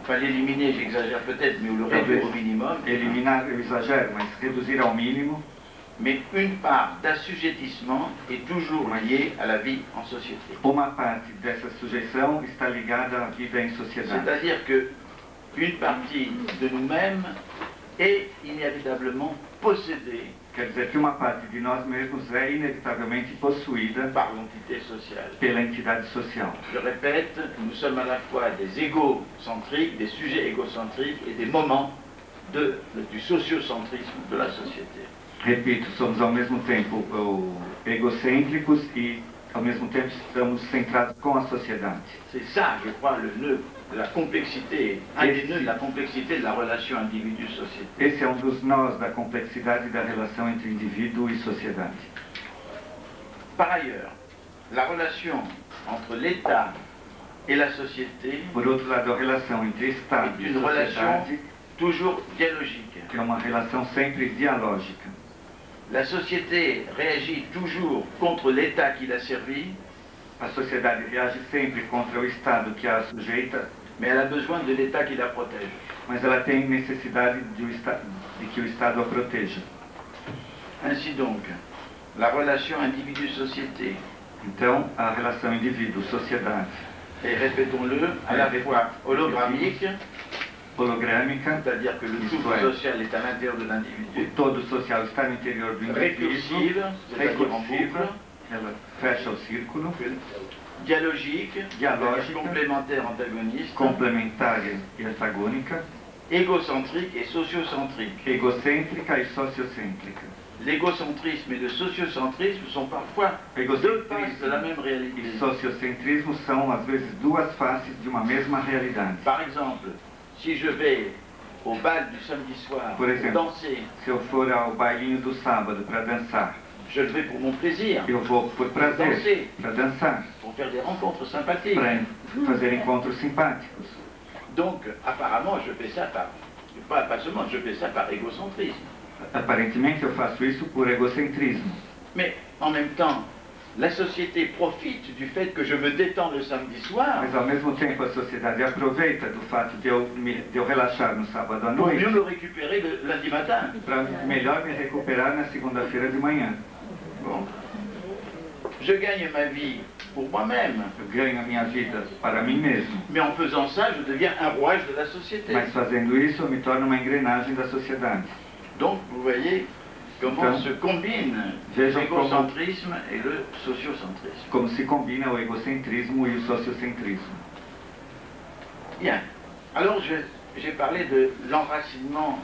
Enfin, l'éliminer, j'exagère peut-être, mais ou le réduire au minimum. Eliminar, eu exagero, mas reduzir ao mínimo. Mais une part d'assujettissement est toujours liée à la vie en société. Uma parte dessa sujeição está ligada à vida em sociedade. C'est-à-dire que une partie de nous-mêmes est inévitablement possédée Quer dizer que uma parte de nós mesmos é inevitavelmente possuída par l'entité sociale. pela entidade social. Je répète, nous sommes à la fois des égocentriques, des sujets égocentriques et des moments du sociocentrisme de la société. Repito, somos ao mesmo tempo egocêntricos e ao mesmo tempo estamos centrados com a sociedade. C'est ça, je crois, le nœud de la complexité, un des nœuds de la complexité de la relation individu-société. Esse é um dos nós da complexidade da relação entre indivíduo e sociedade. Par ailleurs, la relation entre l'État et la société Por outro lado, a relação entre Estado est e une relation sociedade toujours dialogique. é uma relação sempre dialógica. La société réagit toujours contre l'État qui l'a servi, A sociedade reage sempre contra o Estado que a sujeita, mais elle a besoin de l'État qui la protège. mas ela tem necessidade de que o Estado a proteja. Ainsi donc, la relation individu-société Então, a relação indivíduo-sociedade est, répétons-le, à la fois hologrammique, hologrâmica, c'est-à-dire que le Isso tout é. social est à l'intérieur de o l'individu, todo social está no interior do indivíduo, récursive, c'est-à-dire en recursiva, boucle, ela fecha o círculo, dialogique, c'est-à-dire Dialogique. complémentaire antagoniste, complementária e antagônica, égocentrique et sociocentrique. egocêntrica e sociocêntrica. L'égocentrisme et le sociocentrisme sont parfois deux faces de la même réalité. E sociocentrismo são, às vezes, duas faces de uma mesma realidade. Par exemple, si je vais au bal du samedi soir Por pour exemplo, danser, se eu for ao bailinho do sábado para dançar, je le vais pour mon plaisir, eu vou por prazer, para dançar, pour faire des rencontres sympathiques. para fazer encontros simpáticos. Donc, apparemment, je fais ça pas seulement, je fais ça par égocentrisme. Aparentemente eu faço isso por egocentrismo. Mais en même temps, la société profite du fait que je me détends le samedi soir Mas ao mesmo tempo a sociedade aproveita do fato de eu relaxar no sábado à pour noite mieux me récupérer le lundi matin. para melhor me recuperar na segunda-feira de manhã. Bon. Je gagne ma vie pour moi-même, Eu ganho a minha vida para mim mesmo. mais en faisant ça, je deviens un rouage de la société. Mas fazendo isso eu me torno uma engrenagem da sociedade. Donc, vous voyez comment Então, se combinent vejam l'égocentrisme et le sociocentrisme. Como se combina o egocentrismo e o sociocentrismo. Bien. Alors, j'ai parlé de l'enracinement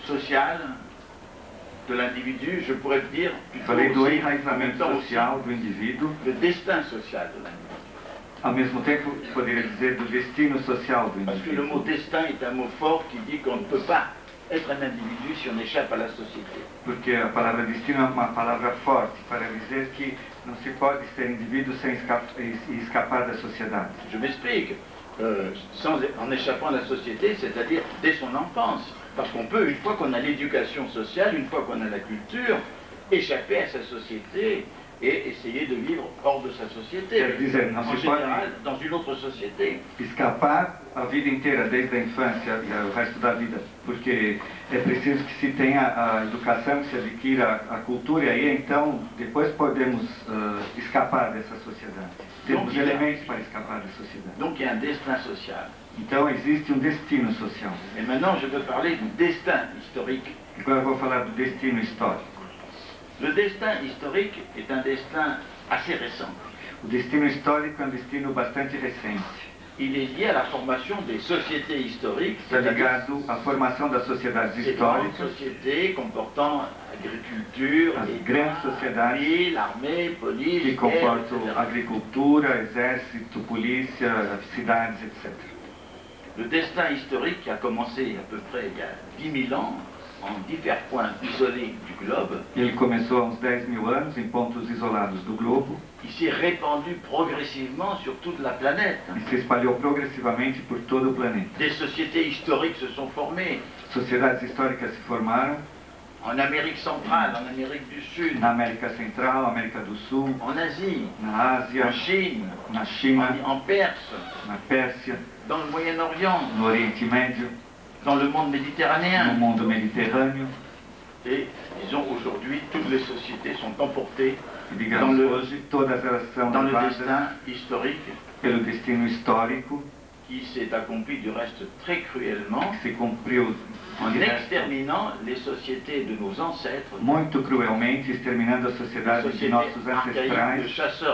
social de l'individu, je pourrais dire Falei do aussi, en même enraizamento temps aussi, social do indivíduo. le destin social de l'individu. Ao mesmo tempo, poderia dizer do destino social do Parce que le mot indivíduo. destin est un mot fort qui dit qu'on ne peut pas être un individu si on échappe à la société. Porque a palavra destino é uma palavra forte para dizer que não se pode ser indivíduo sem escapar da sociedade. Je m'explique. En échappant à la société, c'est-à-dire dès son enfance. Parce qu'on peut, une fois qu'on a l'éducation sociale, une fois qu'on a la culture, échapper à sa société et essayer de vivre hors de sa société. Quer dizer, não En se pode général, dans une autre société. escapar a vida inteira, desde a infância e o resto da vida, porque é preciso que se tenha a educação, que se adquira a cultura, e aí então depois podemos escapar dessa sociedade. Temos elementos para escapar da sociedade. Donc il y a un destin social. Então existe um destino social. Et maintenant, je veux parler du destin historique. Agora eu vou falar do destino histórico. Le destin historique est un destin assez récent. O destino histórico é um destino bastante recente. Il est lié à la formation des sociétés historiques, Está ligado à formação das sociedades ces grandes históricas, sociétés comportant agriculture, as et grandes sociedades ville, armée, police, que guerre, comportam etc. agricultura, exército, polícia, cidades, etc. Le destin historique qui a commencé à peu près il y a 10 000 ans, en divers points isolés du globe, Ele começou há uns 10.000 anos em pontos isolados do globo il s'est répandu progressivement sur toute la planète. e se espalhou progressivamente por todo o planeta. Des sociétés historiques se sont formées Sociedades históricas se formaram en Amérique centrale, en Amérique du Sud, na América Central, América do Sul, en Asie, na Ásia, en Chine, na China, en Perse, na Pérsia, dans le Moyen-Orient, no Oriente Médio, dans le monde no méditerranéen. mundo mediterrâneo. Et disons aujourd'hui, toutes les sociétés sont emportées E, digamos, hoje todas elas são dans le levadas destin historique pelo destino histórico qui s'est accompli du reste très cruellement que se cumpriu en de resto exterminant les sociétés de nos ancêtres, muito cruelmente, exterminando as les sociedades de sociétés nossos archaïques de ancestrais,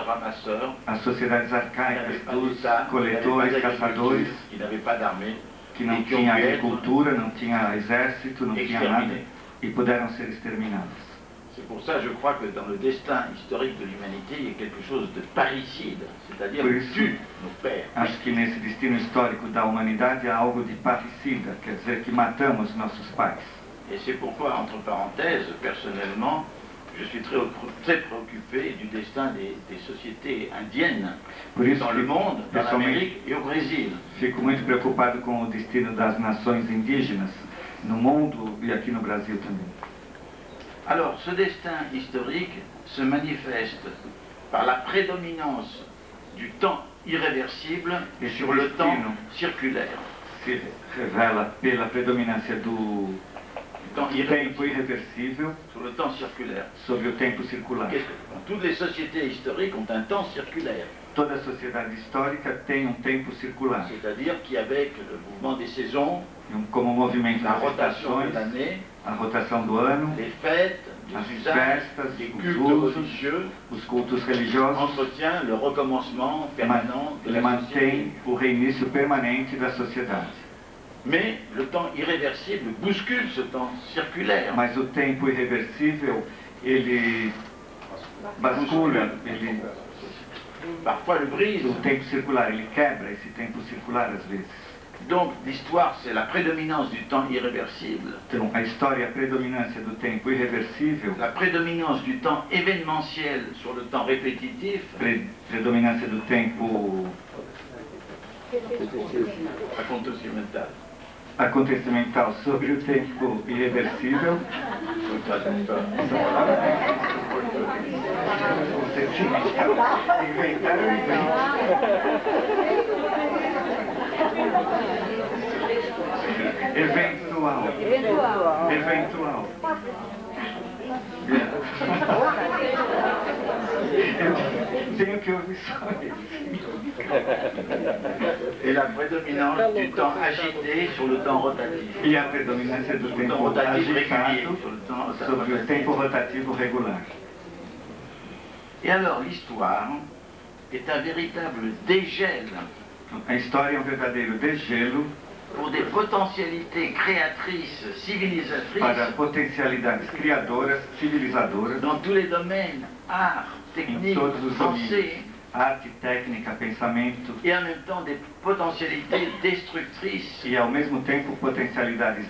chasseurs-ramasseurs, as sociedades qui n'avaient arcaicas pas dos d'État, coletores, caçadores, qui n'avaient pas d'armée, que não e que ont tinha pu être agricultura, não tinha exército, não tinha nada, exterminés. e puderam ser exterminados. C'est pour ça, je crois, que dans le destin historique de l'humanité, il y a quelque chose de parricide, c'est-à-dire Por on isso, tue nos pères. Acho que nesse destino histórico da humanidade há algo de parricida, quer dizer que matamos nossos pais. Et c'est pourquoi, entre parenthèses, personnellement, je suis très préoccupé du destin des sociétés indiennes Por isso dans le que, monde, dans pessoalmente, l'Amérique et au Brésil. fico muito preocupado com o destino das nações indígenas no mundo e aqui no Brasil também. Alors, ce destin historique se manifeste par la prédominance du temps irréversible Esse sur le temps destino circulaire. se revela pela predominância do Temps tempo irreversível sur le temps circulaire. sobre o tempo circular. Toutes les sociétés historiques ont un temps circulaire, Toda sociedade histórica tem um tempo circular, c'est-à-dire qu'avec le mouvement des saisons, como movimento la das rotation de estações, l'année, a rotação do ano, les fêtes, as les usages, festas, les os cultes usos, religieux, os cultos religiosos, entretient le recommencement permanent de ele la société. mantém o reinício permanente da sociedade. Mais le temps irréversible bouscule ce temps circulaire. Mas o tempo irreversível, ele bascula, ele, Parfois le brise. o tempo circular, ele quebra esse tempo circular às vezes. Donc l'histoire, c'est la prédominance du temps irréversible, Então, a história é a predominância do tempo irreversível, la prédominance du temps événementiel sur le temps répétitif, predominância do tempo acontecimental sobre o tempo irreversível. Inventaram e eventual. Eventual. Eu tenho que ouvir só et la prédominance du temps agité sur le temps rotatif. E a predominância do Le temps tempo rotatif régulier agitado sur le temps sobre o tempo rotativo regular. Et alors l'histoire est un véritable dégel A história é um verdadeiro degelo pour des potentialités créatrices, civilisatrices, para potencialidades criadoras, civilizadoras, dans tous les domaines, art, em technique, todos os pensée, domínios, arte, técnica, pensamento, et en même temps des potentialités destructrices e ao mesmo tempo potencialidades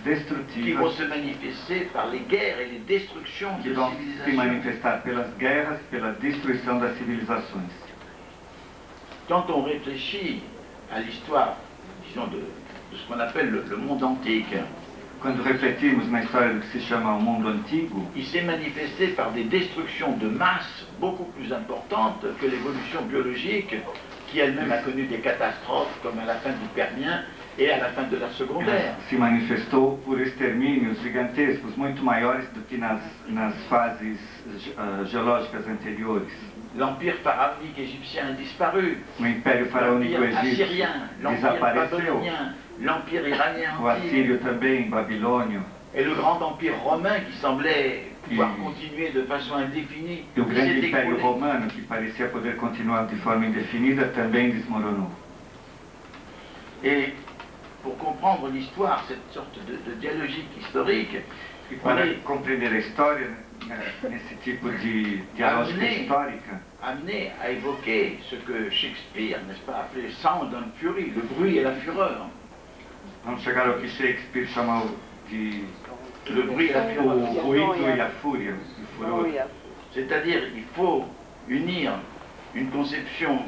qui vont destrutivas se manifester par les guerres et les destructions que de vão se civilisations. manifestar pelas guerras, pela destruição das civilizações. Quand on réfléchit à l'histoire, disons, de ce qu'on appelle le monde antique, Quando refletimos na história do que se chama o mundo antigo, il s'est manifesté par des destructions de masse beaucoup plus importantes que l'évolution biologique, qui elle-même a connu des catastrophes comme à la fin du Permien et à la fin de l'ère secondaire. se manifestou por extermínios gigantescos, muito maiores do que nas fases geológicas anteriores. L'empire pharaonique égyptien a disparu, O Império Faraônico l'empire Egípcio assyrien, l'empire desapareceu, babylonien, l'empire iranien o Assírio também, Babilônio, et le grand empire romain qui semblait pouvoir Et- continuer de façon indéfinie, e o qui grande s'est Império écroulé. Romano, que parecia poder continuar de forma indefinida, também desmoronou. Et pour comprendre l'histoire, cette sorte de dialogique historique, E para Oui. compreender a história, nesse tipo de dialógica Amené. histórica, amené à évoquer ce que Shakespeare, n'est-ce pas, appelait sound and fury, le bruit et la fureur. vamos chegar ao que Shakespeare chamou de Le bruit et la fureur. o ruído e a fúria, o furor. C'est-à-dire, il faut unir une conception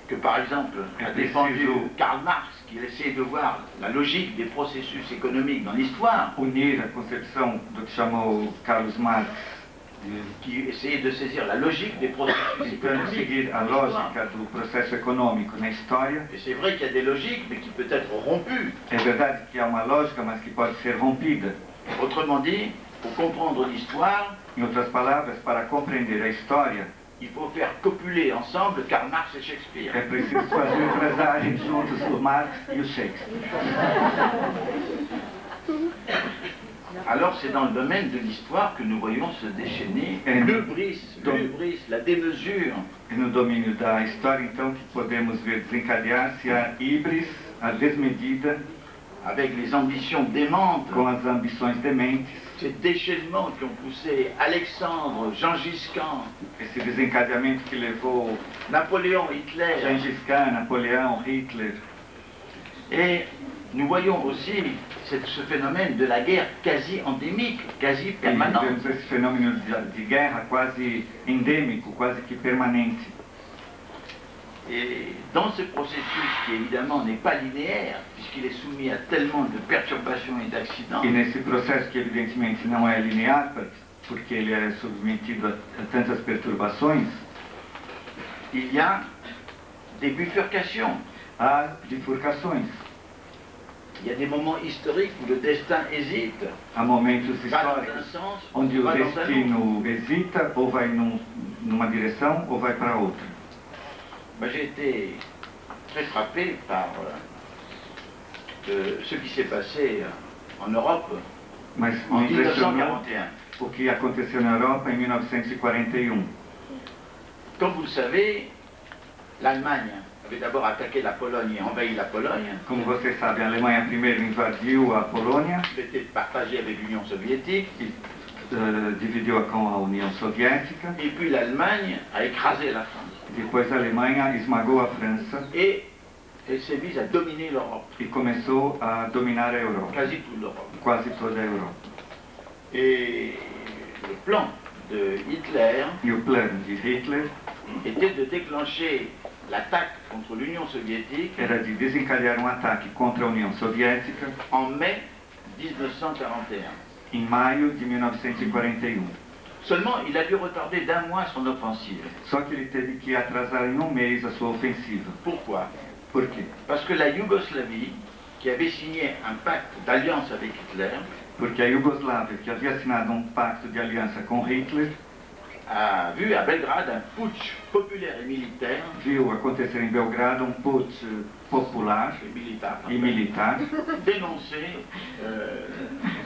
que, par exemple, a Et défendue précision. Karl Marx, qui essayait de voir la logique des processus économiques dans l'histoire, Unir a concepção do que chamou Carlos Marx, qui essayait de saisir la logique des processus tentando économiques. seguir a dans l'histoire. lógica do processo econômico na história. Et c'est vrai qu'il y a des logiques, mais qui peut être rompue. É verdade que há uma lógica, mas que pode ser rompida. Autrement dit, pour comprendre l'histoire, Em outras palavras, para compreender a história, il faut faire copuler ensemble Karl Marx et Shakespeare. é preciso fazer transarem juntos o Marx e o Shakespeare. Alors c'est dans le domaine de l'histoire que nous voyons se déchaîner Et- l'hubris, la démesure, E no domínio da história, então, que podemos ver desencadear-se a híbris, a desmedida, avec les ambitions démentes, com as ambições dementes, ces déchaînements qui ont poussé Alexandre, Gengis Khan, esse desencadeamento que levou Napoléon, Hitler. Gengis Khan, Napoleão, Hitler. Et nous voyons aussi ce phénomène de la guerre quasi endémique, quasi E permanente. vemos esse fenômeno de guerra quase endêmico, quase que permanente. Et dans ce processus qui évidemment n'est pas linéaire, puisqu'il est soumis à tellement de perturbations et d'accidents, E nesse processo que evidentemente não é linear, porque ele é submetido a tantas perturbações, il y a des bifurcations. há bifurcações. Il y a des moments historiques où le destin hésite, Há momentos va dans un históricos sens, onde o va dans un autre. destino hesita, ou vai numa direção, ou vai para outra. Moi, j'ai été très frappé par ce qui s'est passé en Europe Mas en me impressionou 1941. o que aconteceu na Europa em 1941. Comme vous le savez, l'Allemagne avait d'abord attaqué la Pologne et envahi la Pologne. Como você sabe, a Alemanha primeiro invadiu a Polônia Elle était partagée avec l'Union soviétique. e dividiu-a com a União Soviética. Et puis l'Allemagne a écrasé la France. Depois a Alemanha esmagou a França Et elle s'est mise à dominer l'Europe, e começou a dominar a Europa, quasi toute l'Europe. quase toda a Europa. Et le plan de Hitler E o plano de Hitler était de déclencher l'attaque contre l'Union soviétique era de desencadear um ataque contra a União Soviética en mai 1941. em maio de 1941. Seulement, il a dû retarder d'un mois son offensive. Só que ele teve que atrasar em um mês a sua ofensiva. Pourquoi? Por quê? Parce que la Yougoslavie, qui avait signé un pacte d'alliance avec Hitler, Porque a Iugoslávia, que havia assinado um pacto de aliança com Hitler, a vu à Belgrade un putsch populaire et militaire, viu acontecer em Belgrado um putsch popular e militar dénoncer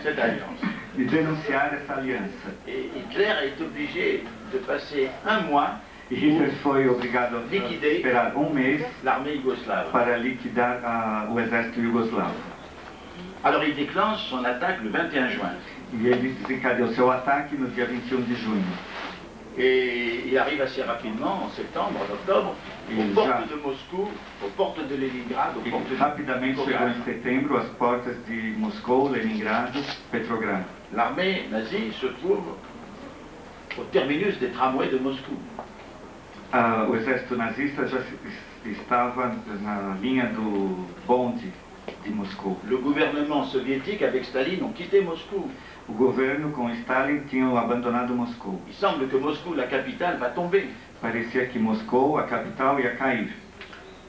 cette alliance. e denunciar essa aliança. Et Hitler est obligé de passer un mois E Hitler foi obrigado a Liquidei. esperar um mês l'armée yougoslave. para liquidar o exército iugoslavo. Alors il déclenche son attaque le 21 juin. E ele desencadeou seu ataque no dia 21 de junho. Et il arrive assez rapidement, en septembre, en octobre, aux portes de Moscou, aux portes de Leningrad, aux portes de Rapidamente chegou em setembro às portas de Moscou, Leningrado, Petrogrado. L'armée nazie se trouve au terminus des tramways de Moscou. O exército nazista já estava na linha do bonde de Moscou. Le gouvernement soviétique avec Staline ont quitté Moscou. O governo com Stalin tinham abandonado Moscou. Il semble que Moscou, la capitale, va tomber. Parecia que Moscou, a capital, ia cair.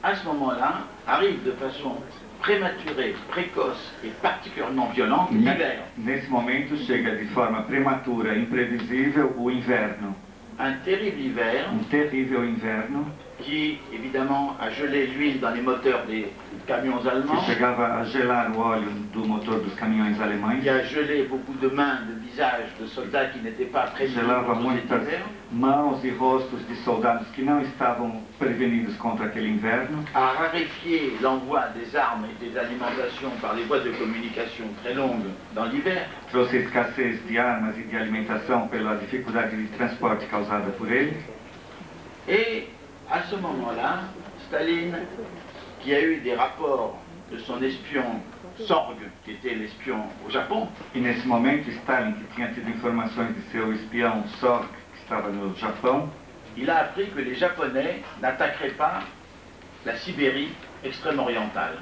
À ce moment-là, arrive de façon prématurée, précoce et particulièrement violente l'hiver. Nesse momento chega de forma prematura, imprevisível, o inverno. Un terrible hiver Terrível inverno qui, évidemment, a gelé l'huile dans les moteurs des camions allemands, que chegava a gelar o óleo do motor dos caminhões alemães, qui a gelé beaucoup de mains, de visages de soldats qui n'étaient pas prévenus gelava contre cet muitas hiver, mãos e rostos de soldados que não estavam prevenidos contra aquele inverno, a raréfié l'envoi des armes et des alimentations par les voies de communication très longues dans l'hiver, trouxe a escassez de armas e de alimentação pela dificuldade de transporte causada por ele. et à ce moment-là, Staline, qui a eu des rapports de son espion Sorg, qui était l'espion au Japon, E nesse momento, Stalin, que tinha tido informações de seu espião Sorg, que estava no Japão, il a appris que les Japonais n'attaqueraient pas la Sibérie extrême-orientale.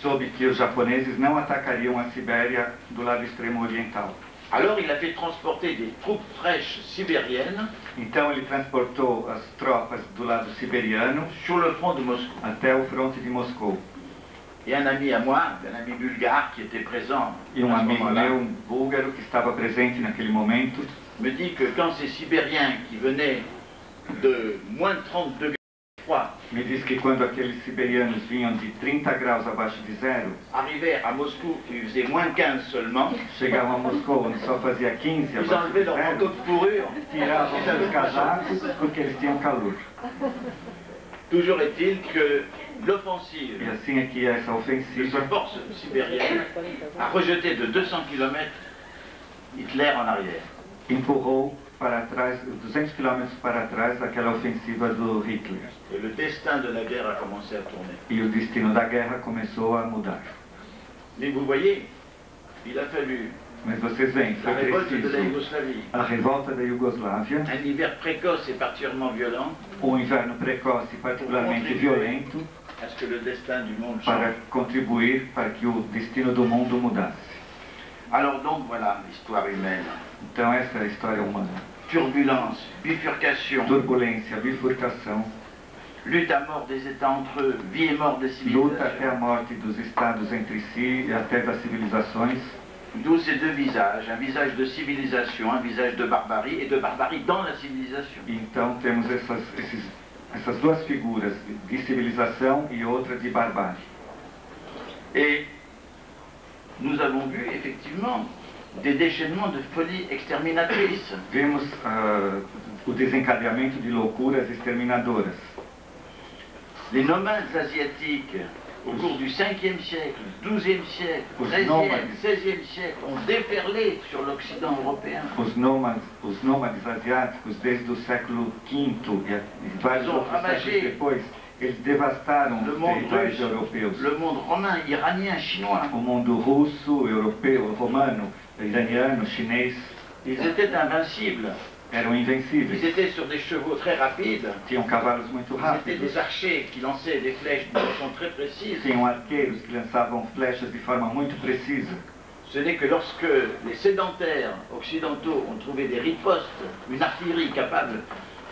soube que os japoneses não atacariam a Sibéria do lado extremo oriental. Alors il a fait transporter des troupes fraîches sibériennes Então ele transportou as tropas do lado siberiano sur le front de Moscou. até o fronte de Moscou. Et un ami à moi, un ami bulgare qui était présent E à ce amigo moment-là, meu, búlgaro, que estava presente naquele momento, me dit que quand ces Sibériens qui venaient de moins de 30 degrés froid me disse que quando aqueles siberianos vinham de 30 graus abaixo de zero, arrivèrent à Moscou, il faisait moins 15 seulement, chegavam a Moscou, onde só fazia 15 ils abaixo enlevaient de leur manteau zero, de fourrure. tiravam seus casacos porque eles tinham calor. Toujours est-il que E l'offensive assim é que essa de ofensiva ces forces sibériennes a rejeté de 200 km Hitler en arrière. empurrou para trás, 200 quilômetros para trás, aquela ofensiva do Hitler. Et le destin de la guerre a commencé à tourner. E o destino da guerra começou a mudar. Mais vous voyez, il a fallu Mas vocês veem, la foi révolte de la preciso Yougoslavie, a revolta da Iugoslávia, un hiver précoce et particulièrement violent, um inverno precoce e particularmente violento, à ce que le destin du monde para change. contribuir para que o destino do mundo mudasse. Alors donc voilà l'histoire humaine. Então essa é a história humana. Turbulence, bifurcation, Turbulência, bifurcação, lutte à mort des États entre eux, vie et mort des luta até a civilisations. morte dos estados entre si e até das civilizações. D'où ces deux visages, un visage de civilisation, un visage de barbarie, et de barbarie dans la civilisation. Então temos essas duas figuras, de civilização e outra de barbárie. Et nous avons vu effectivement des déchaînements de folie exterminatrice. Vemos o desencadeamento de loucuras exterminadoras. Les nomades asiatiques, au cours du 5e siècle, 12e siècle, Os 13e, nômades. 16e siècle, ont déferlé sur l'Occident européen. Os nômades asiáticos, desde o século V e vários São outros séculos ravagés. depois, eles devastaram Le os monde territórios russe, europeus. le monde romain, iranien, chinois. O mundo russo, europeu, romano, iraniano, chinês, Ils étaient invincibles. eram Ils invencíveis. étaient sur des chevaux très rapides. Tinham cavalos muito Ils étaient rápidos, des archers qui lançaient des flèches de façon très précise. tinham arqueiros que lançavam flechas de forma muito precisa. Ce n'est que lorsque les sédentaires occidentaux ont trouvé des ripostes, une artillerie capable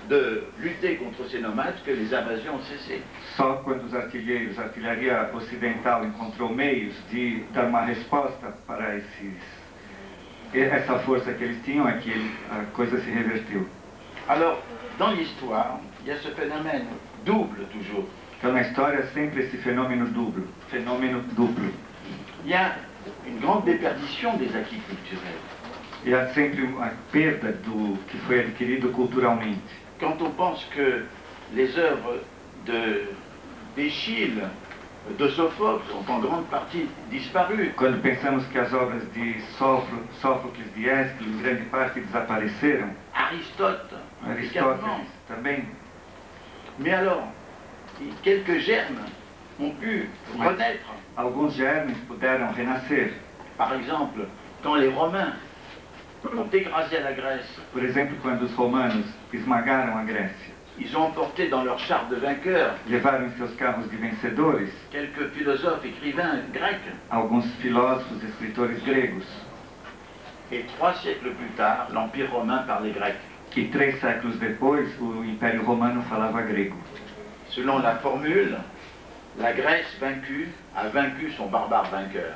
de lutter contre ces nomades, que les invasions ont cessé. Só quando os artilheiros, a artilharia ocidental encontrou meios de dar uma resposta para essa força que eles tinham, é que a coisa se reverteu. Alors, dans l'histoire, il y a ce phénomène double toujours. Então na história sempre esse fenômeno duplo. Il y a une grande déperdition des acquis culturels. E há sempre a perda do que foi adquirido culturalmente. Quand on pense que les œuvres d'Eschyle de Sophocle ont en grande partie disparu. Quando pensamos que as obras de Sófocles, de Ésquilo, em grande parte desapareceram, Aristote, Aristóteles également. também, Mais alors, quelques germes ont pu renaître. alguns germes puderam renascer. Par exemple, quand les Romains ont écrasé la Grèce, Por exemplo, quando os romanos esmagaram a Grécia, ils ont emporté dans leur char de vainqueurs levaram em seus carros de vencedores quelques philosophes, écrivains grecs. alguns filósofos e escritores gregos. Et 3 siècles plus tard, l'Empire romain parlait grec. E 3 séculos depois, o Império Romano falava grego. Selon la formule, la Grèce vaincue a vaincu son barbare vainqueur.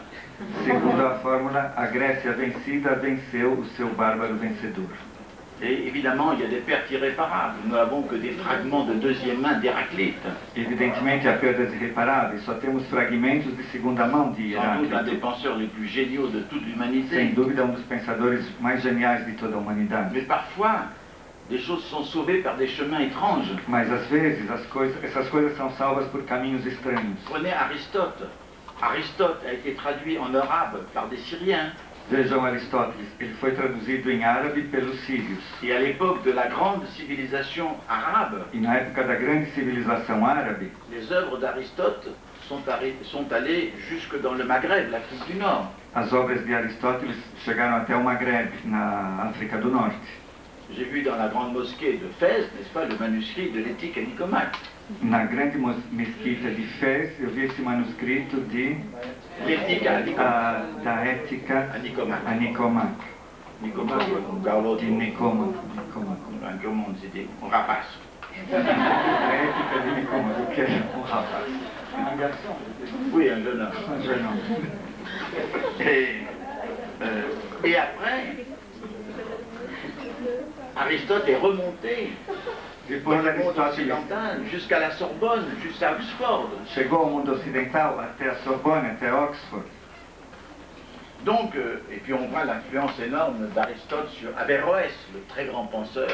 Segundo a fórmula, a Grécia vencida venceu o seu bárbaro vencedor. Et évidemment, il y a des pertes irréparables. Nous n'avons que des fragments de deuxième main d'Héraclite. Evidentemente, há perdas irreparáveis, só temos fragmentos de segunda mão de Sans doute un des Heráclito. penseurs les plus géniaux de toute Sem l'humanité. dúvida, um dos pensadores mais geniais de toda a humanidade. Mais parfois, des choses sont sauvées par des chemins étranges. Mas, às vezes, essas coisas são salvas por caminhos estranhos. Prenez Aristote. Aristote a été traduit en arabe par des Syriens. Vejam Aristóteles, ele foi traduzido em árabe pelos sírios. Et à l'époque de la grande civilisation arabe, E na época da grande civilização árabe, les œuvres d'Aristote sont allées jusque dans le Maghreb, l'Afrique du Nord. as obras de Aristóteles chegaram até o Maghreb, na África do Norte. J'ai vu dans la grande mosquée de Fès, n'est-ce pas, le manuscrit de l'éthique à Nicomaque. Na grande mesquita de Fez, eu vi esse manuscrito de, L'éthique à Nicomaque. da ética À Nicomaque. a Nicomaque. Nicomaque, um garoto, De Nicomaque. que o mundo c'était um rapaz. A ética de Nicomaque, o que é um rapaz. Um garçom. Oui, un jeune homme. Um jornal. Et après, Aristote est remonté Depois dans le monde Aristóteles occidental jusqu'à la Sorbonne, jusqu'à Oxford. chegou ao mundo ocidental, até a Sorbonne, até Oxford. Donc, et puis on voit l'influence énorme d'Aristote sur Averroès, le très grand penseur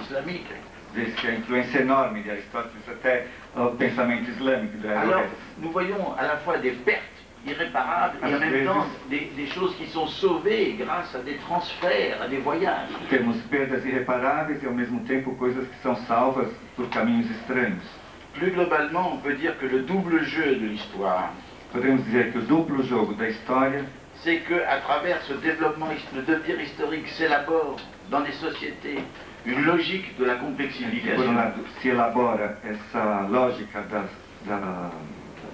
islamique. Vê-se a influência enorme de Aristóteles até o pensamento islâmico do Alors, Averroès. nous voyons à la fois des pertes irréparables et en même temps des choses qui sont sauvées grâce à des transferts, à des voyages. Temos perdas irreparáveis e ao mesmo tempo coisas que são salvas por caminhos estranhos. Plus globalement, on peut dire que le double jeu de l'histoire, Podemos dizer que o duplo jogo da história c'est qu'à travers ce développement, le devenir historique s'élabore dans les sociétés une logique de la por um complexification. lado, se elabora essa lógica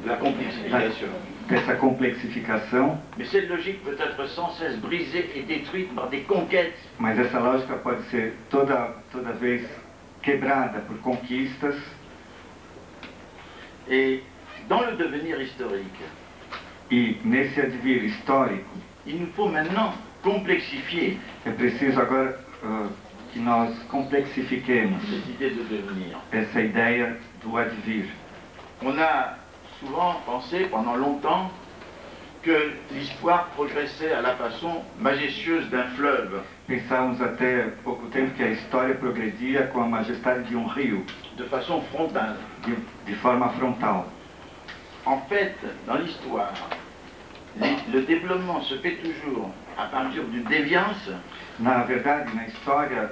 De la complexification. dessa complexificação, Mais cette logique peut être sans cesse brisée et détruite par des conquêtes. mas essa lógica pode ser toda vez quebrada por conquistas. Et dans le devenir historique, E nesse advir histórico, il nous faut maintenant complexifier é preciso agora que nós complexifiquemos cette idée de devenir. essa ideia do advir. On a souvent pensé pendant longtemps que l'histoire progressait à la façon majestueuse d'un fleuve, Pensávamos até pouco tempo que a história progredia com a majestade de um rio, de façon frontale. de forma frontal. En fait, dans l'histoire, le développement se fait toujours à partir d'une déviance Na verdade, na história,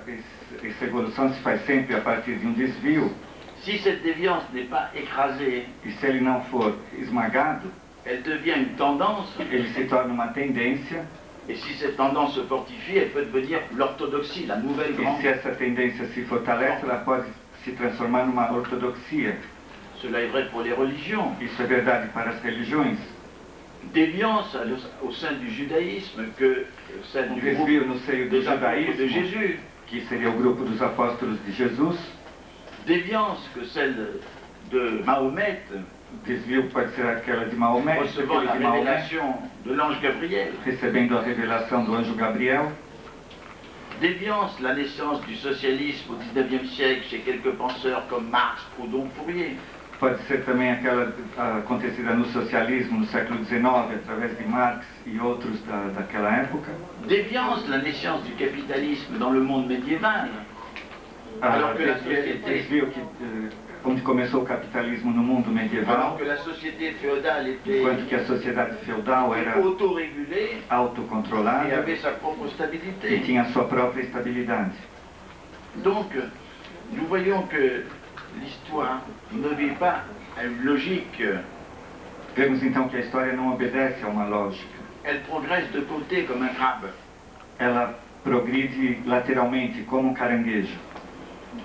essa evolução se faz sempre a partir de um desvio, Si cette déviance n'est pas écrasée, e se ele não for esmagado, elle devient une tendance, ele se torna uma tendência, et si cette tendance se fortifie, elle peut devenir l'orthodoxie, la nouvelle e grande. se essa tendência se fortalece, ela pode se transformar numa ortodoxia. Cela est vrai pour les religions. Isso é verdade para as religiões. Déviance au sein du judaïsme que celle du groupe Desvio no seio do des apôtres de judaísmo, Jésus. que seria o grupo dos apóstolos de Jesus. Déviance que celle de Mahomet, Desvio pode ser aquela de Maomé, recevant aquele la de Maomé, révélation de l'ange Gabriel. recebendo a revelação do anjo Gabriel. Déviance, la naissance du socialisme au XIXe siècle chez quelques penseurs comme Marx, Proudhon, Fourier. Pode ser também aquela acontecida no socialismo no século XIX, através de Marx e outros daquela época. Déviance, la naissance du capitalisme dans le monde médiéval. Alors que la société, Desvio que onde começou o capitalismo no mundo Alors medieval, que la société féodale était enquanto que a sociedade feudal era autorégulée et autocontrolada avait sa propre e stabilité. tinha a sua própria estabilidade. Donc, nous voyons que l'histoire n'obéit pas à une logique, Vemos então que a história não obedece a uma lógica. elle progresse de côté comme un crabe. Ela progride lateralmente como um caranguejo.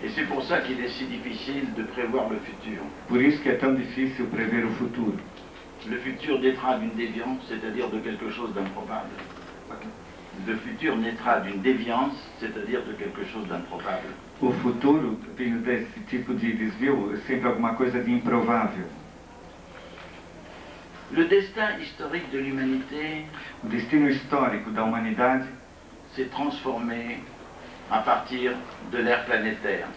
Et c'est pour ça qu'il est si difficile de prévoir le futur. Por isso que é tão difícil prever o futuro. Le futur naîtra d'une déviance, c'est-à-dire de quelque chose d'improbable. Le futur naîtra d'une déviance, c'est-à-dire de quelque chose d'improbable. O futuro, vindo desse tipo de desvio, é sempre alguma coisa de improvável. Le destin historique de l'humanité O destino histórico da humanidade s'est transformé à partir de l'ère planétaire.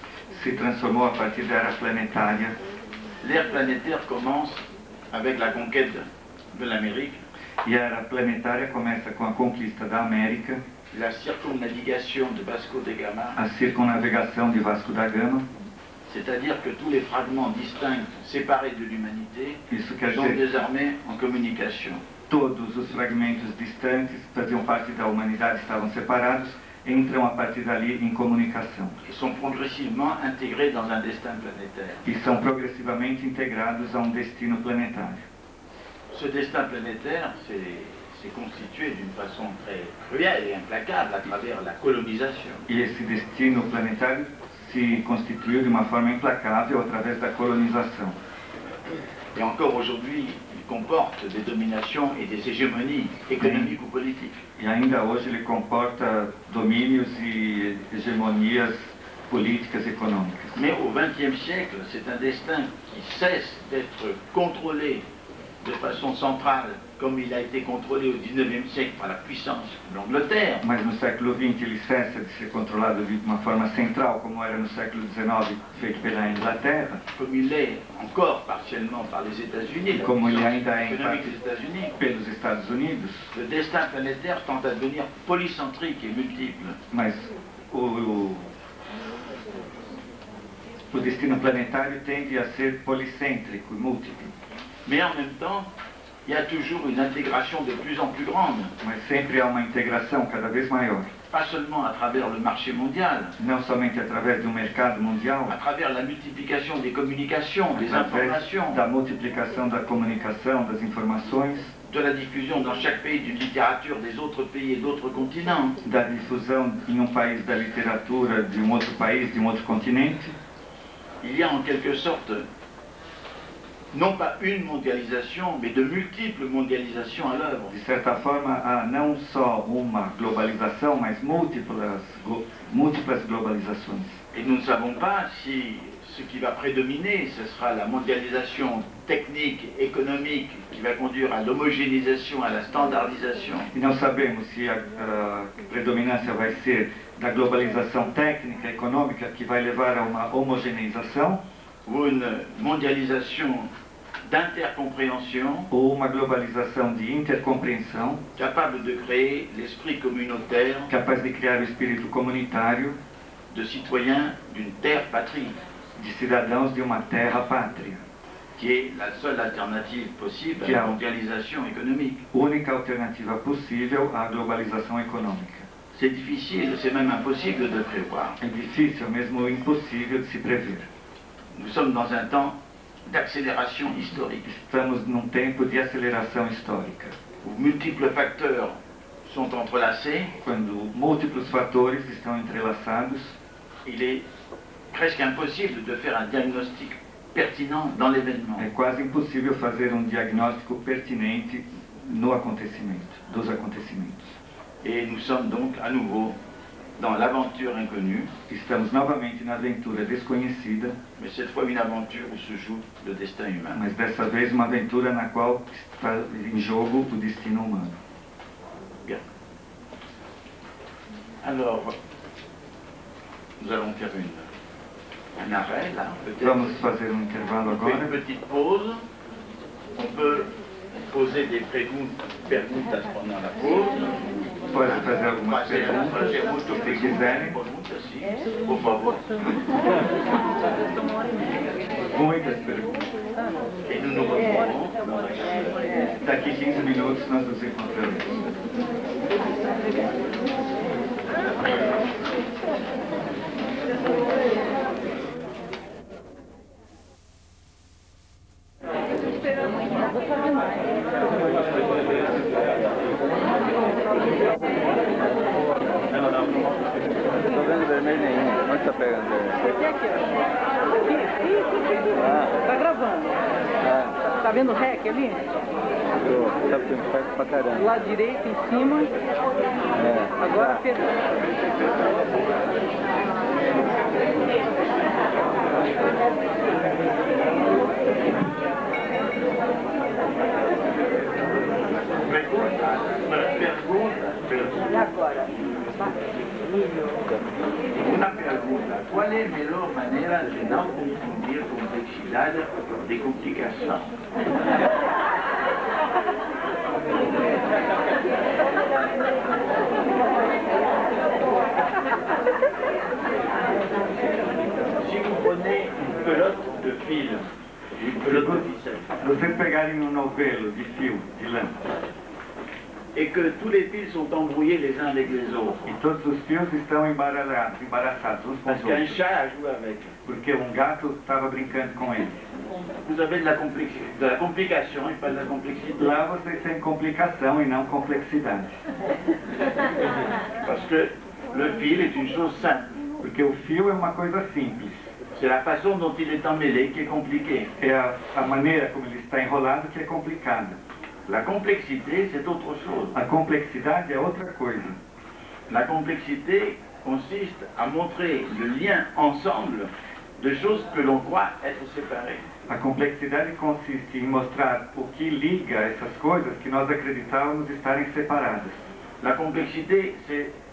se transformou a partir da era planetária. L'ère planétaire commence avec la conquête de l'Amérique, E a era planetária começa com a conquista da América, la circumnavigation de Vasco da Gama, a circunnavigação de Vasco da Gama. c'est-à-dire que tous les fragments distincts, séparés de l'humanité, Isso quer sont dizer, désormais en communication. todos os fragmentos distantes, faziam parte da humanidade, estavam separados, entram a partir dali em comunicação. Ils sont progressivement intégrés dans un destin planétaire. E são progressivamente integrados a um destino planetário. Ce destin planétaire s'est constitué d'une façon très cruelle et implacable à travers la colonisation. E esse destino planetário se constituiu de uma forma implacável através da colonização. Et encore aujourd'hui, il comporte des dominations et des hégémonies économiques ou politiques. E ainda hoje ele comporta domínios e hegemonias políticas e econômicas. Mais au XXe siècle, c'est un destin qui cesse d'être contrôlé de façon centrale, comme il a été contrôlé au XIXe siècle par la puissance de l'Angleterre. Mas no século XX ele cessa de ser controlado de uma forma central, como era no século XIX, feito pela Inglaterra, Comme il l'est encore partiellement par les États-Unis, la Como ele puissance ainda é em économique parte des États-Unis. pelos Estados Unidos. Le destin planétaire tend à devenir polycentrique et multiple. Mas o destino planetário tende a ser policêntrico, múltiplo. Mais en même temps, il y a toujours une intégration de plus en plus grande, Mas sempre há uma integração cada vez maior. pas seulement à travers le marché mondial, Não somente através do mercado mundial, à travers la multiplication des communications, des através informations, da multiplicação da comunicação, das informações, de la diffusion dans chaque pays d'une littérature des autres pays et d'autres continents. da difusão em um país da literatura de um outro país, de um outro continente. Il y a en quelque sorte, non pas une mondialisation, mais de multiples mondialisations à l'œuvre. De certa forma, há não só uma globalização, mas múltiplas globalizações. Et nous ne savons pas si ce qui va prédominer, ce sera la mondialisation technique, économique, qui va conduire à l'homogénéisation, à la standardisation, E não sabemos se a predominância vai ser da globalização técnica, econômica, que vai levar a uma homogeneização, ou une mondialisation d'intercompréhension, ou uma globalização de intercompreensão, capable de créer l'esprit communautaire capaz de criar o espírito comunitário de citoyens d'une terre patrie, de cidadãos de uma terra-pátria, qui est la seule alternative possible à Qui a- la mondialisation économique. única alternativa possível à globalização econômica. C'est difficile, c'est même impossible de prévoir. É difícil, mesmo impossível de se prever. Nous sommes dans un temps d'accélération historique, Estamos num tempo de aceleração histórica, où multiples facteurs sont entrelacés. quando múltiplos fatores estão entrelaçados. Il est presque impossible de faire un diagnostic pertinent dans l'événement. É quase impossível fazer um diagnóstico pertinente no acontecimento, dos acontecimentos. Et nous sommes donc à nouveau dans l'aventure inconnue, Estamos novamente na aventura desconhecida, mais cette fois une aventure où se joue le destin humain. mas dessa vez uma aventura na qual está em jogo o destino humano. Bien. Alors, nous allons faire un arrêt là, peut-être. Vamos fazer um intervalo On fait agora. une petite pause. On peut poser des perguntas pendant la pause. pode fazer algumas perguntas, se quiserem. Por favor. Muitas perguntas. E no novo Daqui 15 minutos nós nos encontramos. Onde tá pegando? Aqui, ó. Tá gravando. Tá vendo o REC ali? Tá ficando perto pra caramba. Lá direito, em cima. Agora perdão. E agora? Uma pergunta. Qual é a melhor maneira de não confundir complexidade de complicação? Si vous prenez une pelote de fil, une pelote de ficelle, Vocês pegarem um novelo de fio, de lã, et que tous les fils sont embrouillés les uns avec les autres, e todos os fios estão embaraçados uns com parce os qu'un outros, chat a joué avec. porque um gato estava brincando com ele. Vous avez de la complication et pas de la complexité. Lá vocês têm complicação e não complexidade, Parce que le fil est une chose simple. porque o fio é uma coisa simples. C'est la façon dont il est emmêlé qui est compliquée. É a maneira como ele está enrolado que é complicada. La complexité, c'est autre chose. A complexidade é outra coisa. La complexité consiste à montrer le lien ensemble de choses que l'on croit être séparées. A complexidade consiste em mostrar o que liga essas coisas que nós acreditávamos estarem separadas. La complexité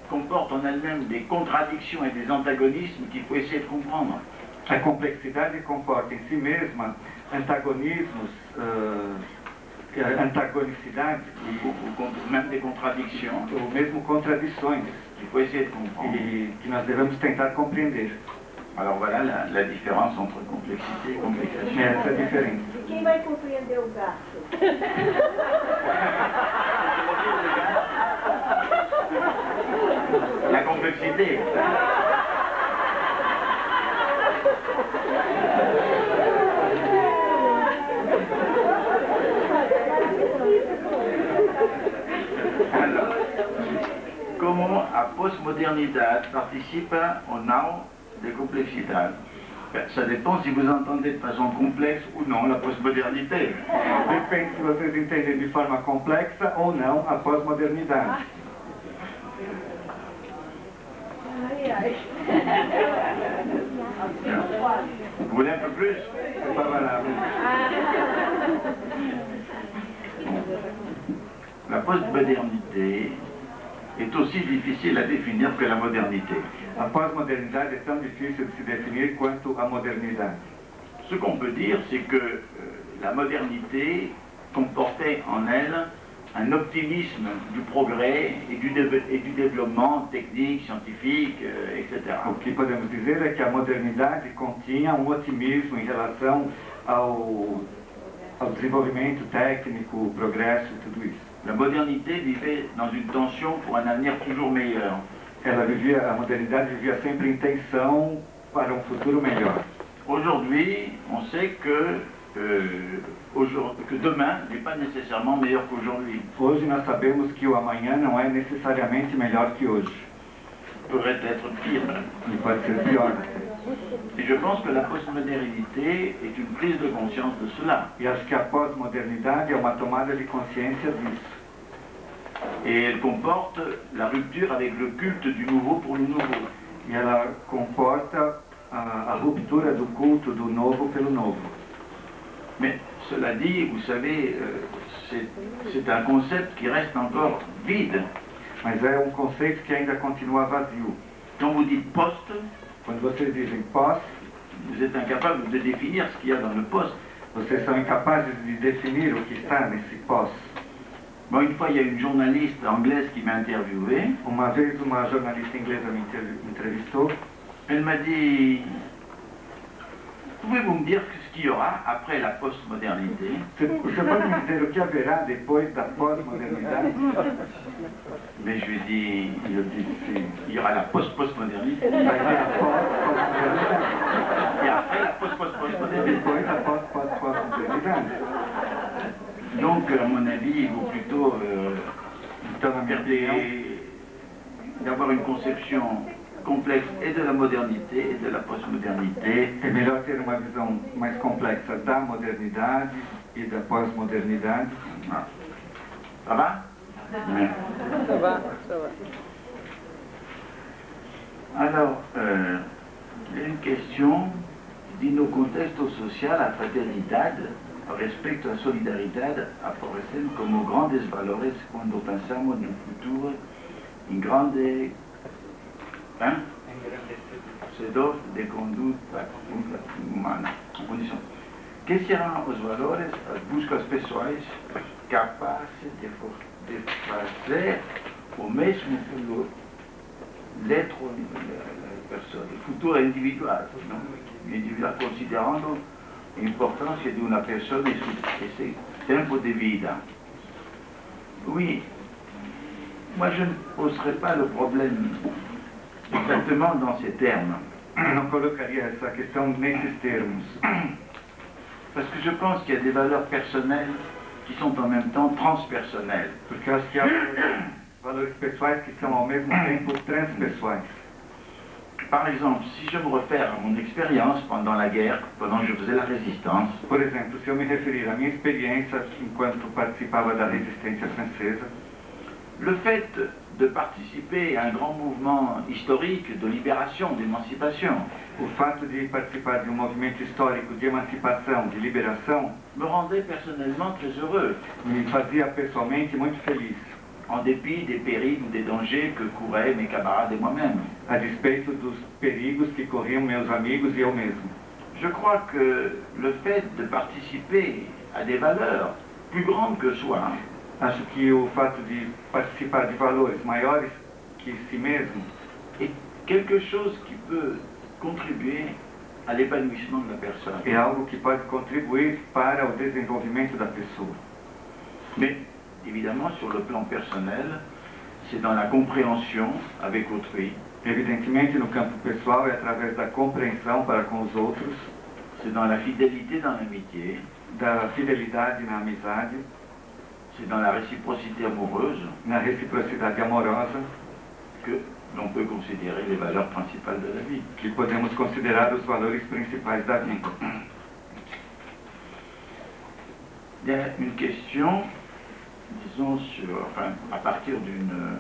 comporte en elle-même des contradictions et des antagonismes qu'il faut essayer de comprendre. A complexidade comporta em si mesma antagonismos, antagonicidade, Ou même des contradictions ou mesmo contradições, qu'il faut essayer de comprendre. e que nós devemos tentar compreender. Alors voilà la différence entre complexité et complication. Essa é a diferença. Quem vai compreender o gato? La complexité. Alors, comment la postmodernité participe au now des complexités? Ben, ça dépend si vous entendez de façon complexe ou non la postmodernité. Depende se vocês entendem de forma complexa ou não a pós-modernidade. Ai, ai. Vous voulez un peu plus? É favorável. La postmodernité est aussi difficile à définir que la modernité. A pós-modernidade é tão difícil de se definir quanto a modernidade. Ce qu'on peut dire, c'est que la modernité comportait en elle un optimisme du progrès et du développement technique, scientifique, etc. O que podemos dizer é que a modernidade continha um otimismo em relação ao desenvolvimento técnico, progresso e tudo isso. La modernité vivait dans une tension pour un avenir toujours meilleur. A modernidade vivia sempre em tensão para um futuro melhor. Aujourd'hui, on sait que demain n'est pas nécessairement meilleur qu'aujourd'hui. Hoje nós sabemos que o amanhã não é necessariamente melhor que hoje. Pourrait être pire. E pode ser pior. Et je pense que la postmodernité est une prise de conscience de cela. E acho que a pós-modernidade é uma tomada de consciência disso. Et elle comporte la rupture avec le culte du nouveau pour le nouveau. E ela comporta a ruptura do culto do novo pelo novo. Mais cela dit, vous savez, c'est un concept qui reste encore vide. Mas é um conceito que ainda continua vazio. Quand vous dites post, Quando vocês dizem pós, vous êtes incapable de définir ce qu'il y a dans le poste. vocês são incapazes de definir o que está nesse pós. Bon, une fois, il y a une journaliste anglaise qui m'a interviewé. Uma vez uma jornalista inglesa me entrevistou. Elle m'a dit, pouvez-vous me dire ce qu'il y aura après la postmodernité? Você pode me dizer o que haverá depois da pós-modernidade? Mais je lui ai dit, il y aura la post-postmodernité. Vai ter a pós-pós-modernidade. Et après la post-postmodernité. Depois a pós-pós-pós-modernidade. Donc, à mon avis, il vaut plutôt Então, na minha opinião, d'avoir une conception complexe et de la modernité et de la postmodernité. é melhor ter uma visão mais complexa da modernidade e da pós-modernidade. Ah. Ça va? Ouais. Ça va, ça va. Alors, il y a une question de no contexto social, a fraternidade, respeito à solidariedade, aparecem como grandes valores quando pensamos no futuro em grande sedor de conduta humana. Que serão os valores, as buscas pessoais capazes de fazer o mesmo pelo l'être, la personne, il futuro individual, no? Individual, considerando l'importance di una persona e suo tempo di vita. Oui, moi je ne poserai pas le problème exactement dans ces termes. Eu não colocaria essa questão nesses termos. Parce que je pense qu'il y a des valeurs personnelles qui sont en même temps transpersonnelles. Porque eu acho que há valores pessoais que são ao mesmo tempo transpessoais. Par exemple, si je me réfère à mon expérience pendant la guerre, pendant que je faisais la résistance, Por exemplo, se eu me referir à minha experiência enquanto participava da resistência francesa, le fait de participer à un grand mouvement historique de libération, d'émancipation, o fato de participar de um movimento histórico de emancipação, de liberação, me rendait personnellement très heureux, me fazia pessoalmente muito feliz, en dépit des périls ou des dangers que couraient mes camarades et moi-même. a despeito dos perigos que corriam meus amigos e eu mesmo. Je crois que le fait de participer à des valeurs plus grandes que soi Acho que o fato de participar de valores maiores que si mesmo est quelque chose qui peut contribuer à l'épanouissement de la personne. é algo que pode contribuir para o desenvolvimento da pessoa. Mais évidemment, sur le plan personnel, c'est dans la compréhension avec autrui, Evidentemente, no campo pessoal é através da compreensão para com os outros, c'est dans la fidélité dans l'amitié, da fidelidade na amizade, c'est dans la réciprocité amoureuse na reciprocidade amorosa, que l'on peut considérer les valeurs principales de la vie. que podemos considerar os valores principais da vida. Il y a une question, disons, à partir d'une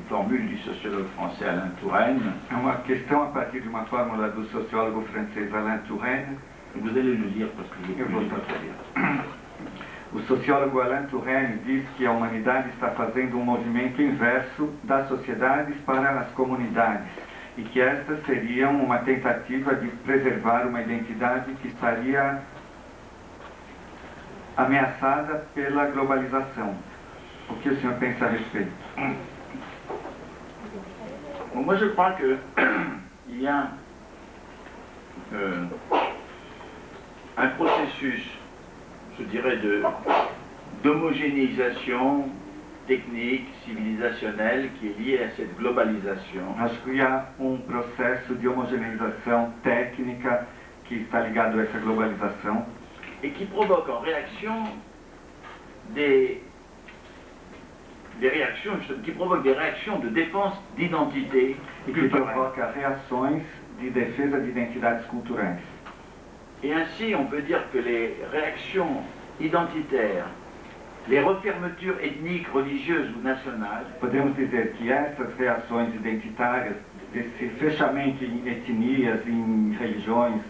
formule du sociologue français Alain Touraine. É uma questão a partir de uma fórmula do sociólogo francês Alain Touraine. Vous allez le lire parce que Eu vou je ne tratar. pas lire. O sociólogo Alain Touraine diz que a humanidade está fazendo um movimento inverso das sociedades para as comunidades e que estas seriam uma tentativa de preservar uma identidade que estaria ameaçada pela globalização. O que o senhor pensa a respeito? Bon, moi je crois que il y a un processus, je dirais, d'homogénéisation technique, civilisationnelle, qui est lié à cette globalisation. Acho que há um processo de homogeneização técnica que está ligado a essa globalização Et qui provoque en réaction des réactions, qui provoque des réactions de défense d'identité e que culturelle. provoca reações de defesa de identidades culturais. Et ainsi, on peut dire que les réactions identitaires, les refermetures ethniques, religieuses ou nationales, Podemos dizer que essas reações identitárias, esse fechamento em etnias, em religiões,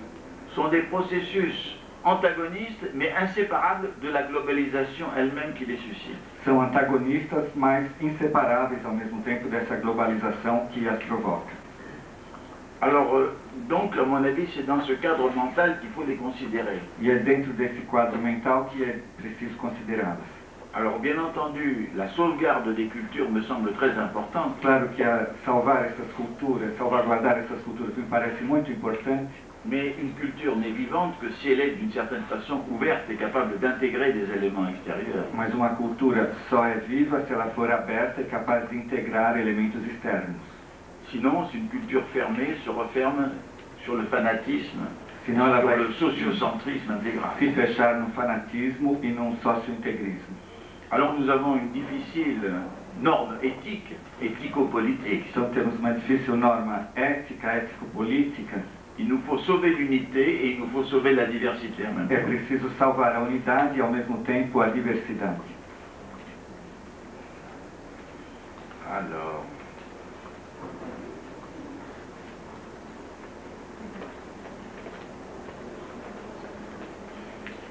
sont des processus antagonistes mais inséparables de la globalisation elle-même qui les suscite. são antagonistas, mas inseparáveis ao mesmo tempo dessa globalização que as provoca. Alors, donc, à mon avis, c'est dans ce cadre mental qu'il faut les considérer. E é dentro desse quadro mental que é preciso considerá-las. Alors bien entendu, la sauvegarde des cultures me semble très importante. Claro que salvar essas culturas, salvaguardar essas culturas me parece muito importante. Mais une culture n'est vivante que si elle est d'une certaine façon ouverte et capable d'intégrer des éléments extérieurs. Mas uma cultura só é viva se ela for aberta e capaz de integrar elementos externos. Sinon, c'est une culture fermée, se referme sur le fanatisme, Senão ela sur vai le sociocentrisme intégral. se fechar no fanatismo e num socio-integrismo. Alors nous avons une difficile norme éthique, éthico-politique. Então temos uma difícil norma ética, ético-política. Il nous faut sauver l'unité et il nous faut sauver la diversité en même É temps. preciso salvar a unidade e ao mesmo tempo a diversidade. Alors,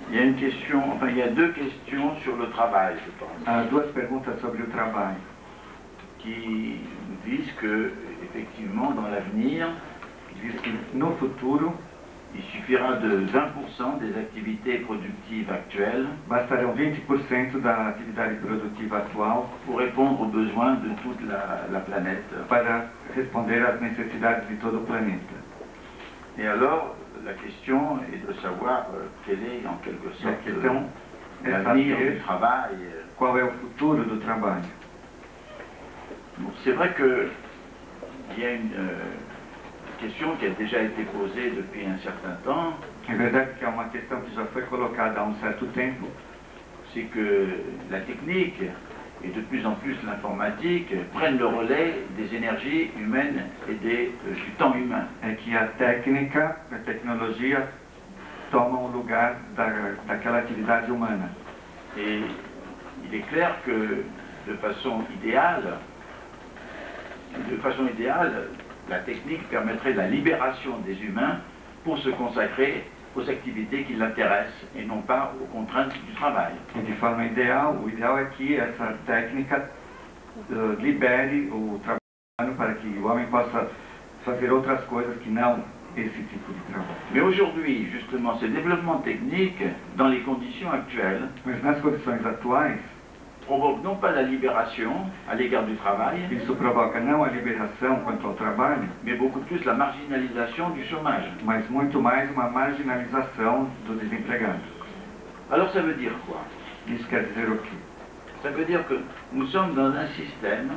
il y a une question, enfin il y a deux questions sur le travail, je pense, Há duas perguntas sobre o trabalho. qui disent que, effectivement, dans l'avenir, Diz que no futuro il suffira de 20% des activités productives actuelles bastarão 20% da atividade produtiva atual pour répondre aux besoins de toute la planète. para responder às necessidades de todo o planeta. Et alors, la question est de savoir quel est en quelque E a sorte questão é l'avenir du saber travail. qual é o futuro do trabalho. Bon, c'est vrai qu'il y a une question qui a déjà été posée depuis un certain temps, É verdade que é uma questão que já foi colocada há um certo tempo, c'est que la technique et de plus en plus l'informatique prennent le relais des énergies humaines et du temps humain. é que a técnica, a tecnologia tomam o lugar daquela atividade humana. Et il est clair que de façon idéale, la technique permettrait la libération des humains pour se consacrer aux activités qui l'intéressent et non pas aux contraintes du travail. E de forma ideal, o ideal é que essa técnica libere o trabalho para que o homem possa fazer outras coisas que não esse tipo de trabalho. Mais aujourd'hui, justement, ces développements techniques, dans les conditions actuelles, Mas nas condições atuais, provoquent non pas la libération à l'égard du travail, isso provoca não a liberação quanto ao trabalho, mais beaucoup plus la marginalisation du chômage. mas muito mais uma marginalização do desempregado. Alors ça veut dire quoi? Isso quer dizer o quê? Ça veut dire que nous sommes dans un système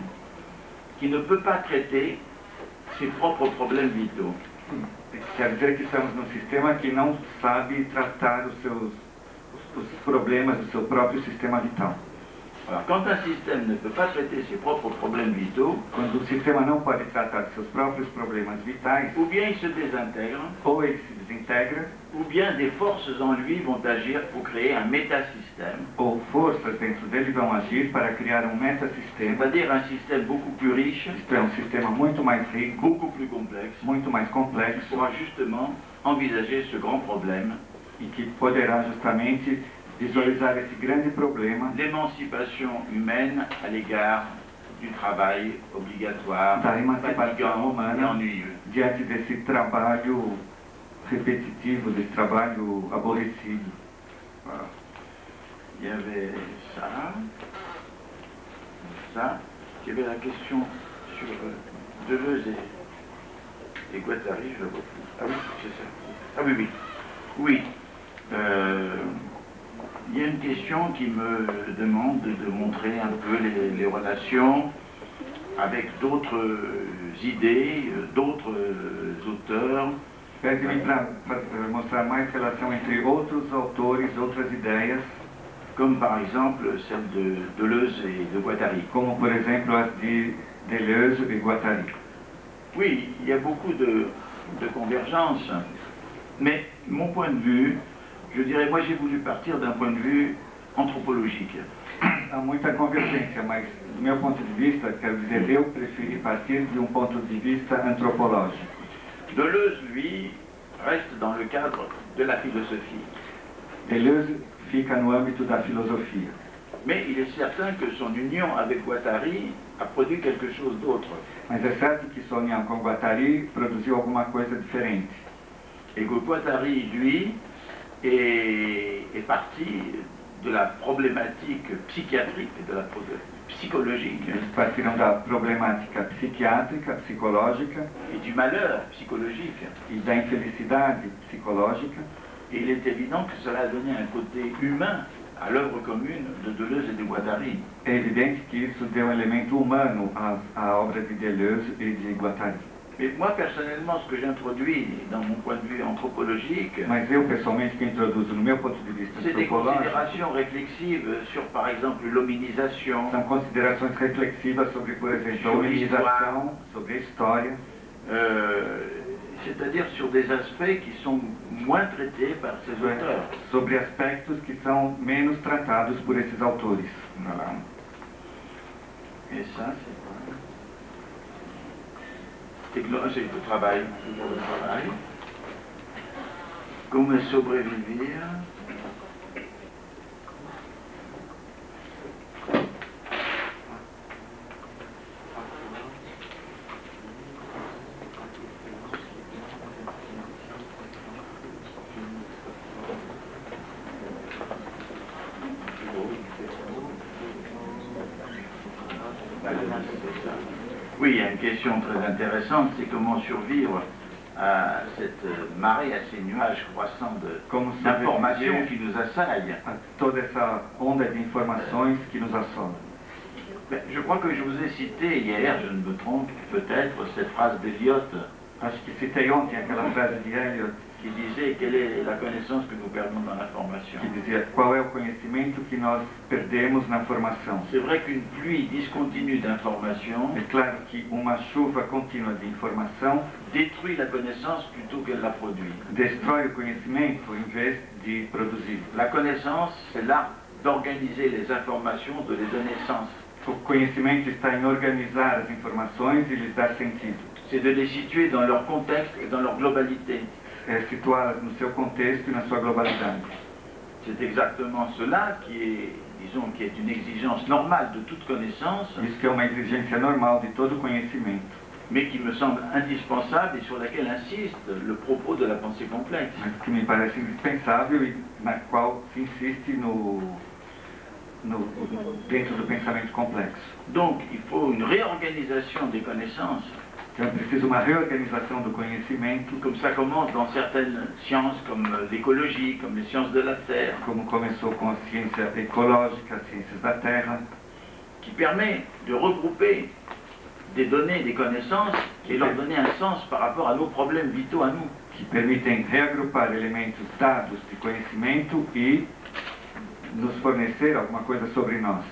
qui ne peut pas traiter ses propres problèmes vitaux. Quer dizer que estamos num sistema que não sabe tratar os problemas do seu próprio sistema vital. Alors quand un système ne peut pas traiter ses propres problèmes vitaux, Quando o sistema não pode tratar de seus próprios problemas vitais, ou bien il se désintègre, ou ele se desintegra, ou bien des forces en lui vont agir pour créer un métasystème, ou forças dentro dele vão agir para criar um metasistema, c'est-à-dire un système beaucoup plus riche, isto é, um sistema muito mais rico, beaucoup plus complexe, muito mais qui complexo, pourra justement envisager ce grand problème, e que poderá justamente visualizar esse grande problema l'émancipation humaine à l'égard du travail obligatoire, da emancipação fatigant et humana ennuyeux. diante desse trabalho repetitivo, desse trabalho aborrecido. Voilà. Il y avait ça, il y avait la question sur Deleuze et Guattari, je le vois plus. Ah oui, c'est ça. Ah oui, oui. Oui. Il y a une question qui me demande de montrer un peu les relations avec d'autres idées, d'autres auteurs. Pede-me para mostrar mais relação entre outros autores, outras ideias, Comme par exemple celle de Deleuze et de Guattari. como por exemplo as de Deleuze e Guattari. Oui, il y a beaucoup de convergences, mais mon point de vue, je dirais, moi j'ai voulu partir d'un point de vue anthropologique. Há muita convergência, mas do meu ponto de vista, quero dizer, eu preferi partir de um ponto de vista antropológico. Deleuze, lui, reste dans le cadre de la philosophie. Deleuze fica no âmbito da filosofia. Mais il est certain que son union avec Guattari a produit quelque chose d'autre. Mas é certo que sua união com Guattari produziu alguma coisa diferente. Et que Guattari, lui, est parti de la problématique psychiatrique, de la psychologique Eles partiram da problemática psiquiátrica, psicológica et du malheur psychologique. e da infelicidade psicológica. Et il est évident que cela a donné un côté humain à l'œuvre commune de Deleuze et de Guattari. É evidente que isso deu um elemento humano à obra de Deleuze e de Guattari. Mais moi, personnellement, ce que j'introduis dans mon point de vue anthropologique, Mas eu, pessoalmente, que introduzo no meu ponto de vista c'est des antropológico, considérations réflexives sur, par exemple, l'hominisation, são considerações reflexivas sobre, por exemplo, a humanização, sobre a história, c'est-à-dire sur des aspects qui sont moins traités par ces auteurs. sobre aspectos que são menos tratados por esses autores. Voilà. Et ça, c'est quoi? C'est le travail, toujours le travail. Como sobrevivir. Oui, il y a une question très intéressante, c'est comment survivre à cette marée, à ces nuages croissants d'informations qui nous assaillent. A toda essa onda de informações que nos assola. Ben, je crois que je vous ai cité hier, je ne me trompe peut-être, cette phrase d'Eliot Acho que citei ontem aquela frase de Eliot qui disait quelle est la connaissance que nous perdons dans l'information. que dizia qual é o conhecimento que nós perdemos na formação. C'est vrai qu'une pluie discontinue d'informations É claro que uma chuva contínua de informação détruit la connaissance plutôt qu'elle la produit. destrói o conhecimento em vez de produzir. La connaissance, c'est l'art d'organiser les informations, de les donner sens. O conhecimento está em organizar as informações e lhes dar sentido. C'est de les situer dans leur contexte et dans leur globalité. É situá-las no seu contexto e na sua globalidade. C'est exactement cela qui est, disons, qui est une exigence normale de toute connaissance, Isso que é uma exigência normal de todo conhecimento, mais qui me semble indispensable et sur laquelle insiste le propos de la pensée complexe. mas que me parece indispensável e na qual se insiste dentro do pensamento complexo. Donc, il faut une réorganisation des connaissances, Então é preciso uma reorganização do conhecimento, comme ça commence dans certaines sciences comme l'écologie, comme les sciences de la Terre, como começou com a ciência ecológica, as ciências da Terra, qui permet de regrouper des données, des connaissances et leur donner un sens par rapport à nos problèmes vitaux à nous. que permitem reagrupar elementos dados de conhecimento e nos fornecer alguma coisa sobre nós.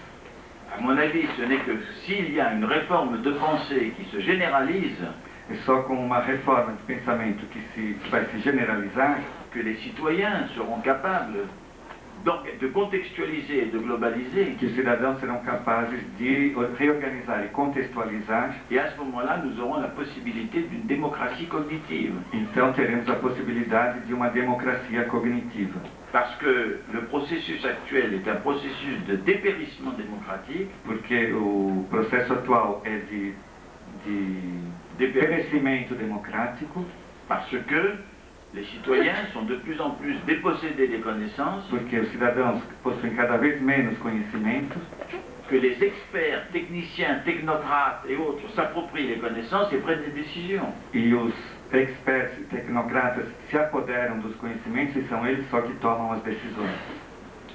À mon avis, ce n'est que s'il y a une réforme de pensée qui se généralise É só com uma reforma de pensamento que vai se generalizar que les citoyens seront capables de contextualiser et de globaliser. que os cidadãos serão capazes de reorganizar e contextualizar. Et à ce moment-là, nous aurons la possibilité d'une démocratie cognitive. Então teremos a possibilidade de uma democracia cognitiva. Parce que le processus actuel est un processus de dépérissement démocratique, Porque o processo atual é de perecimento democrático, parce que les citoyens sont de plus en plus dépossédés des connaissances, porque os cidadãos possuem cada vez menos conhecimento, que les experts, techniciens, technocrates et autres s'approprient les connaissances et prennent des décisions. e os experts e tecnocratas se apoderam dos conhecimentos e são eles só que tomam as decisões.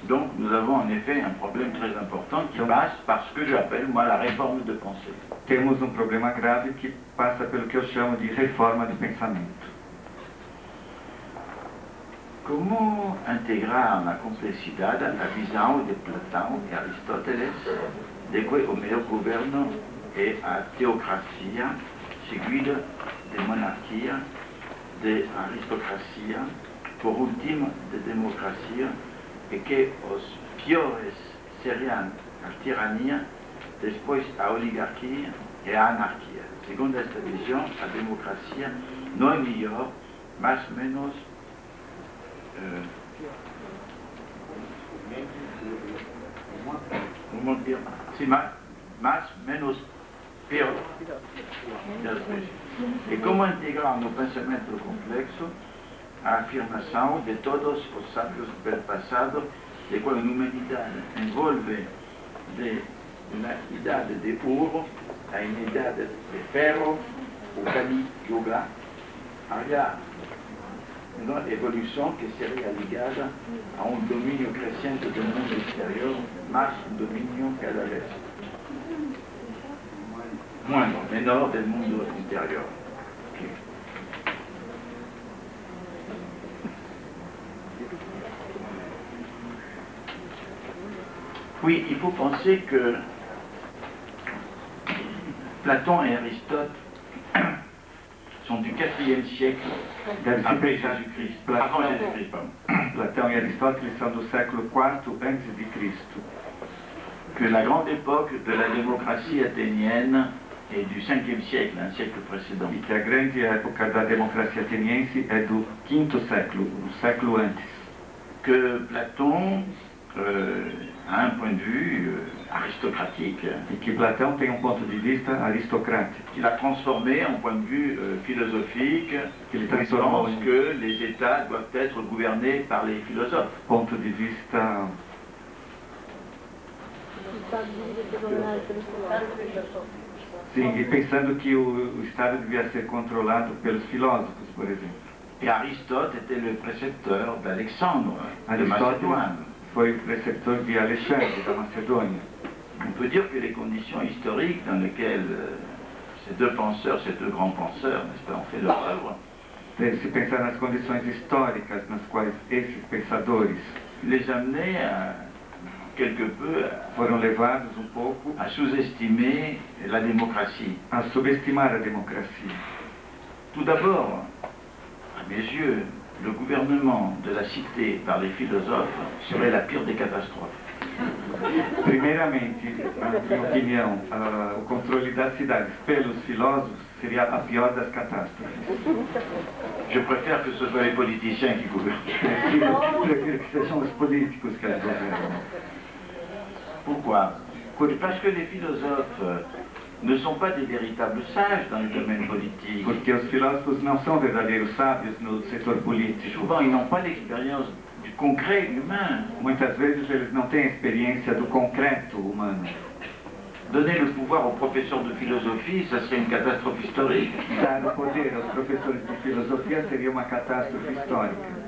Donc nous avons en effet un problème très important qui passe par ce que j'appelle moi la réforme de pensée. Temos um problema grave que passa pelo que eu chamo de reforma de pensamento. Como integrar na complexidade a visão de Platão e Aristóteles de que o melhor governo é a teocracia, seguida de monarquia, de aristocracia, por último de democracia, e que os piores seriam a tirania, depois a oligarquia e a anarquia. Segundo esta visão, a democracia não é melhor, mas menos mais menos pior. E como integrar no pensamento complexo a afirmação de todos os sábios do passado le quale l'umanità envolve una idade de oro a una idade de ferro o Kali Yoga, había una evolución que sería ligada a un dominio creciente del mundo exterior, más un dominio cada vez menor del mundo interior. Oui, il faut penser que Platon et Aristote sont du IVe siècle après Jésus-Christ. Avant Jésus-Christ, pardon. Platão e Aristóteles são do século IV antes de Cristo. Que la grande époque de la démocratie athénienne est du 5e siècle, un siècle précédent. E que a grande época da democracia ateniense é do V século, um século antes. Que Platon a un point de vue aristocratique. E que Platão tem um ponto de vista aristocrático. Qu'il a transformé en point de vue philosophique, qu'il pense que les États doivent être gouvernés par les philosophes. Ponto de vista sim, e pensando que o Estado devia ser controlado pelos filósofos, por exemplo. Et Aristote était le précepteur d'Alexandre de Macédoine. Foi o preceptor de Alexandre da Macedônia. On peut dire que les conditions historiques dans lesquelles ces deux penseurs, ces deux grands penseurs, n'est-ce pas, ont fait leur œuvre, se pensar nas condições históricas nas quais esses pensadores les amenaient à, quelque peu foram levados um pouco à sous-estimer la démocratie. A subestimar a democracia. Tout d'abord, à mes yeux, le gouvernement de la cité par les philosophes serait la pire des catastrophes. Primeiramente, na minha opinião, o controle das cidades pelos filósofos seria a pior das catástrofes. Je préfère que ce soit les politiciens qui gouvernent. Prefiro que sejam os políticos que as governam. Pourquoi? Parce que les philosophes ne sont pas des véritables sages dans le domaine politique. Porque os filósofos não são verdadeiros sábios no setor político. Souvent, ils n'ont pas l'expérience du concret humain. Muitas vezes eles não têm a experiência do concreto humano. Donner le pouvoir aux professeurs de philosophie, ça serait une catastrophe historique. Dar o poder aos professores de filosofia seria uma catástrofe histórica.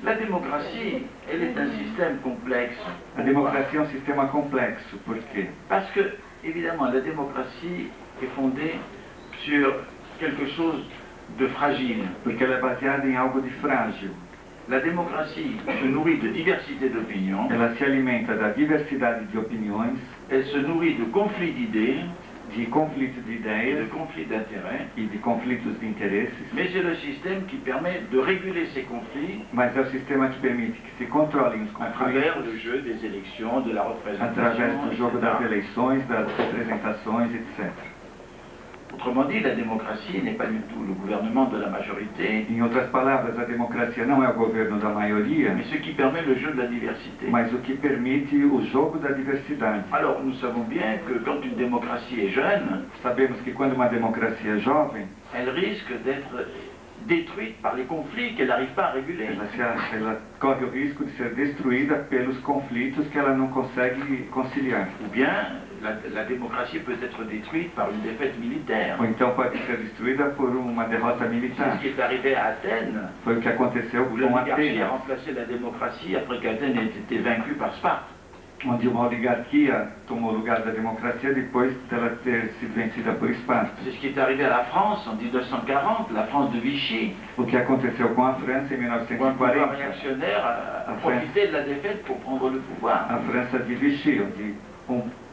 La démocratie, elle est un système complexe. A democracia é um sistema complexo. Por quê? Parce que, évidemment, la démocratie est fondée sur quelque chose de fragile. Porque ela é baseada em algo de frágil. La démocratie se nourrit de diversité d'opinions. Ela se alimenta da diversidade de opiniões. Elle se nourrit de conflits d'idées. De conflitos de Et ideias. de conflits d'intérêts. E de conflitos de interesses. Mais c'est le système qui permet de réguler ces conflits. Mas é o sistema que permite que se controlem os À travers conflitos le jeu des élections, de la représentation, através do jogo das etc. eleições, das representações, etc. Autrement dit, la démocratie n'est pas du tout le gouvernement de la majorité, Em outras palavras, a democracia não é o governo da maioria, mais ce qui permet le jeu de la diversité. mas o que permite o jogo da diversidade. Alors, nous savons bien que quand une démocratie est jeune, Sabemos que quando uma democracia é jovem, elle risque d'être détruite par les conflits qu'elle n'arrive pas à réguler. ela corre o risco de ser destruída pelos conflitos que ela não consegue conciliar. Ou bien, la démocratie peut être détruite par une défaite militaire. Ou então pode ser destruída por uma derrota C'est militar. ce qui est arrivé à Athènes, Foi o que aconteceu où com l'oligarchie a Atenas, remplacé la démocratie après qu'Athènes ait été vaincue par Sparte. onde uma oligarquia tomou o lugar da democracia depois dela ter sido vencida por Esparta. C'est ce qui est arrivé à la France en 1940, la France de Vichy, O que aconteceu com a França em où un pouvoir 1940, réactionnaire a profité de la défaite pour prendre le pouvoir. a França de Vichy, onde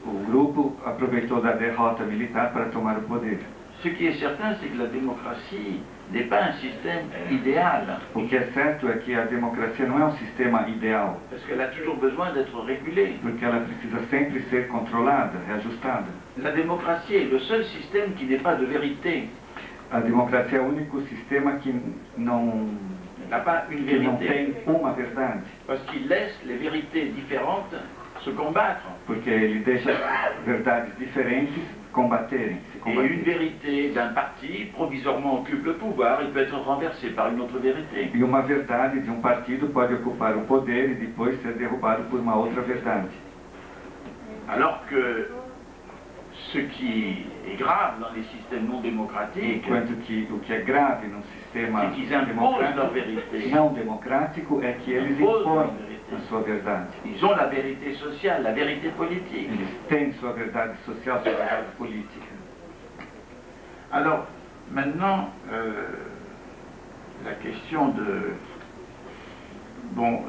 o grupo aproveitou da derrota militar para tomar o poder. Ce qui est certain, c'est que la démocratie n'est pas un système idéal, O que é certo é que a democracia não é um sistema ideal, parce qu'elle a toujours besoin d'être régulée. porque ela precisa sempre ser controlada, reajustada. La démocratie est le seul système qui n'est pas de vérité. A democracia é o único sistema que não Il n'a pas une tem vérité, uma verdade, parce qu'il laisse les vérités différentes se combattre. porque ele deixa verdades diferentes combaterem, se Et combaterem. une vérité d'un parti provisoirement occupe le pouvoir, il peut être renversé par une autre vérité. E uma verdade de um partido pode ocupar o poder e depois ser derrubado por uma outra verdade. Alors que ce qui est grave dans les systèmes non démocratiques, Enquanto que o que é grave num sistema c'est qu'ils imposent leur democrático, vérité. não democrático, é que eles impõem a sua verdade. Ils ont la vérité sociale, la vérité politique. Eles têm sua verdade social, sua verdade política. Alors, maintenant, la question de... Bon,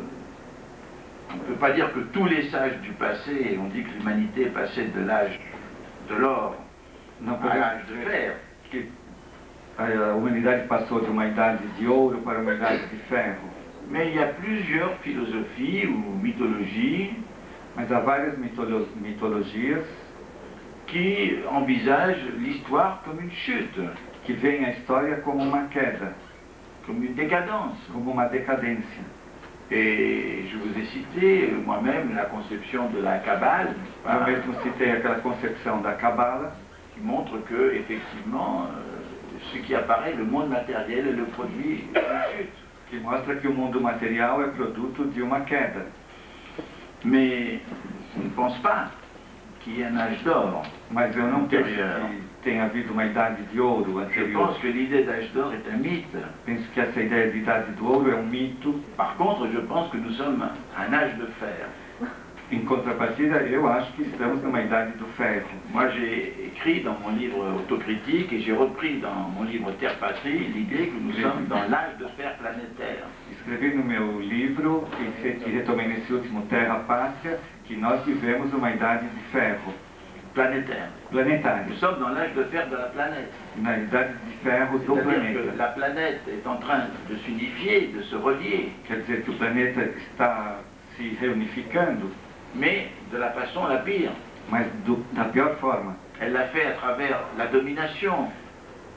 on ne peut pas dire que tous les sages du passé, on dit que l'humanité est passée de l'âge de l'or Não à podemos l'âge de dizer fer. que a humanidade passou de uma idade de ouro para uma idade de ferro. Mais il y a plusieurs philosophies ou mythologies Mas há várias mitologias qui envisagent l'histoire comme une chute, que veem a história como uma queda, comme une décadence. como uma decadência. Et je vous ai cité moi-même la conception de la Kabbale, Eu mesmo citei aquela concepção da Cabala, qui montre que, effectivement, ce qui apparaît, le monde matériel, est le produit d'une chute. que mostra que o mundo material é produto de uma queda. Mais je ne pense pas qu'il y ait un âge d'or. Mas eu não penso Anterior. que tenha havido uma idade de ouro Je anterior. pense que l'idée d'âge d'or est un mythe. Penso que essa ideia de idade do ouro é um mito. Par contre, je pense que nous sommes à un âge de fer. Em contrapartida, eu acho que estamos numa idade do ferro. Moi, j'ai écrit dans mon livre autocritique et j'ai repris dans mon livre Terre Patrie l'idée que nous sommes dans l'âge de fer planétaire. Escrevi no meu livro, e retomei nesse último Terra Pátria, que nós vivemos uma idade de ferro Planétaire. planetário, Nous sommes dans l'âge de fer de la planète. na idade de ferro do C'est-à-dire planeta. que la planète est en train de s'unifier, de se relier, Quer dizer que o planeta está se reunificando, mais de la façon la pire. mas da pior forma. Elle l'a fait à travers la domination,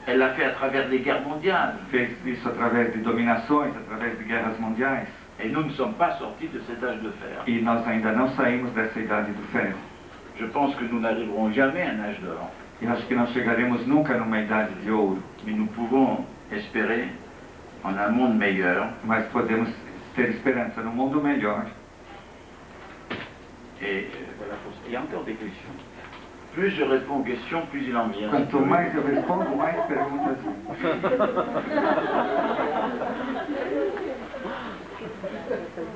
elle l'a fait à travers les guerres mondiales, Fez isso através de dominações, através de guerras mundiais, et nous ne sommes pas sortis de cet âge de fer. e nós ainda não saímos dessa idade do ferro. Je pense que nous n'arriverons jamais à un âge d'or, E acho que não chegaremos nunca numa idade de ouro, mais nous pouvons espérer en un monde meilleur. mas podemos ter esperança num mundo melhor. Et il y a encore des questions. Plus je réponds aux questions, plus il en vient. Quanto mais eu respondo, mais perguntas vêm.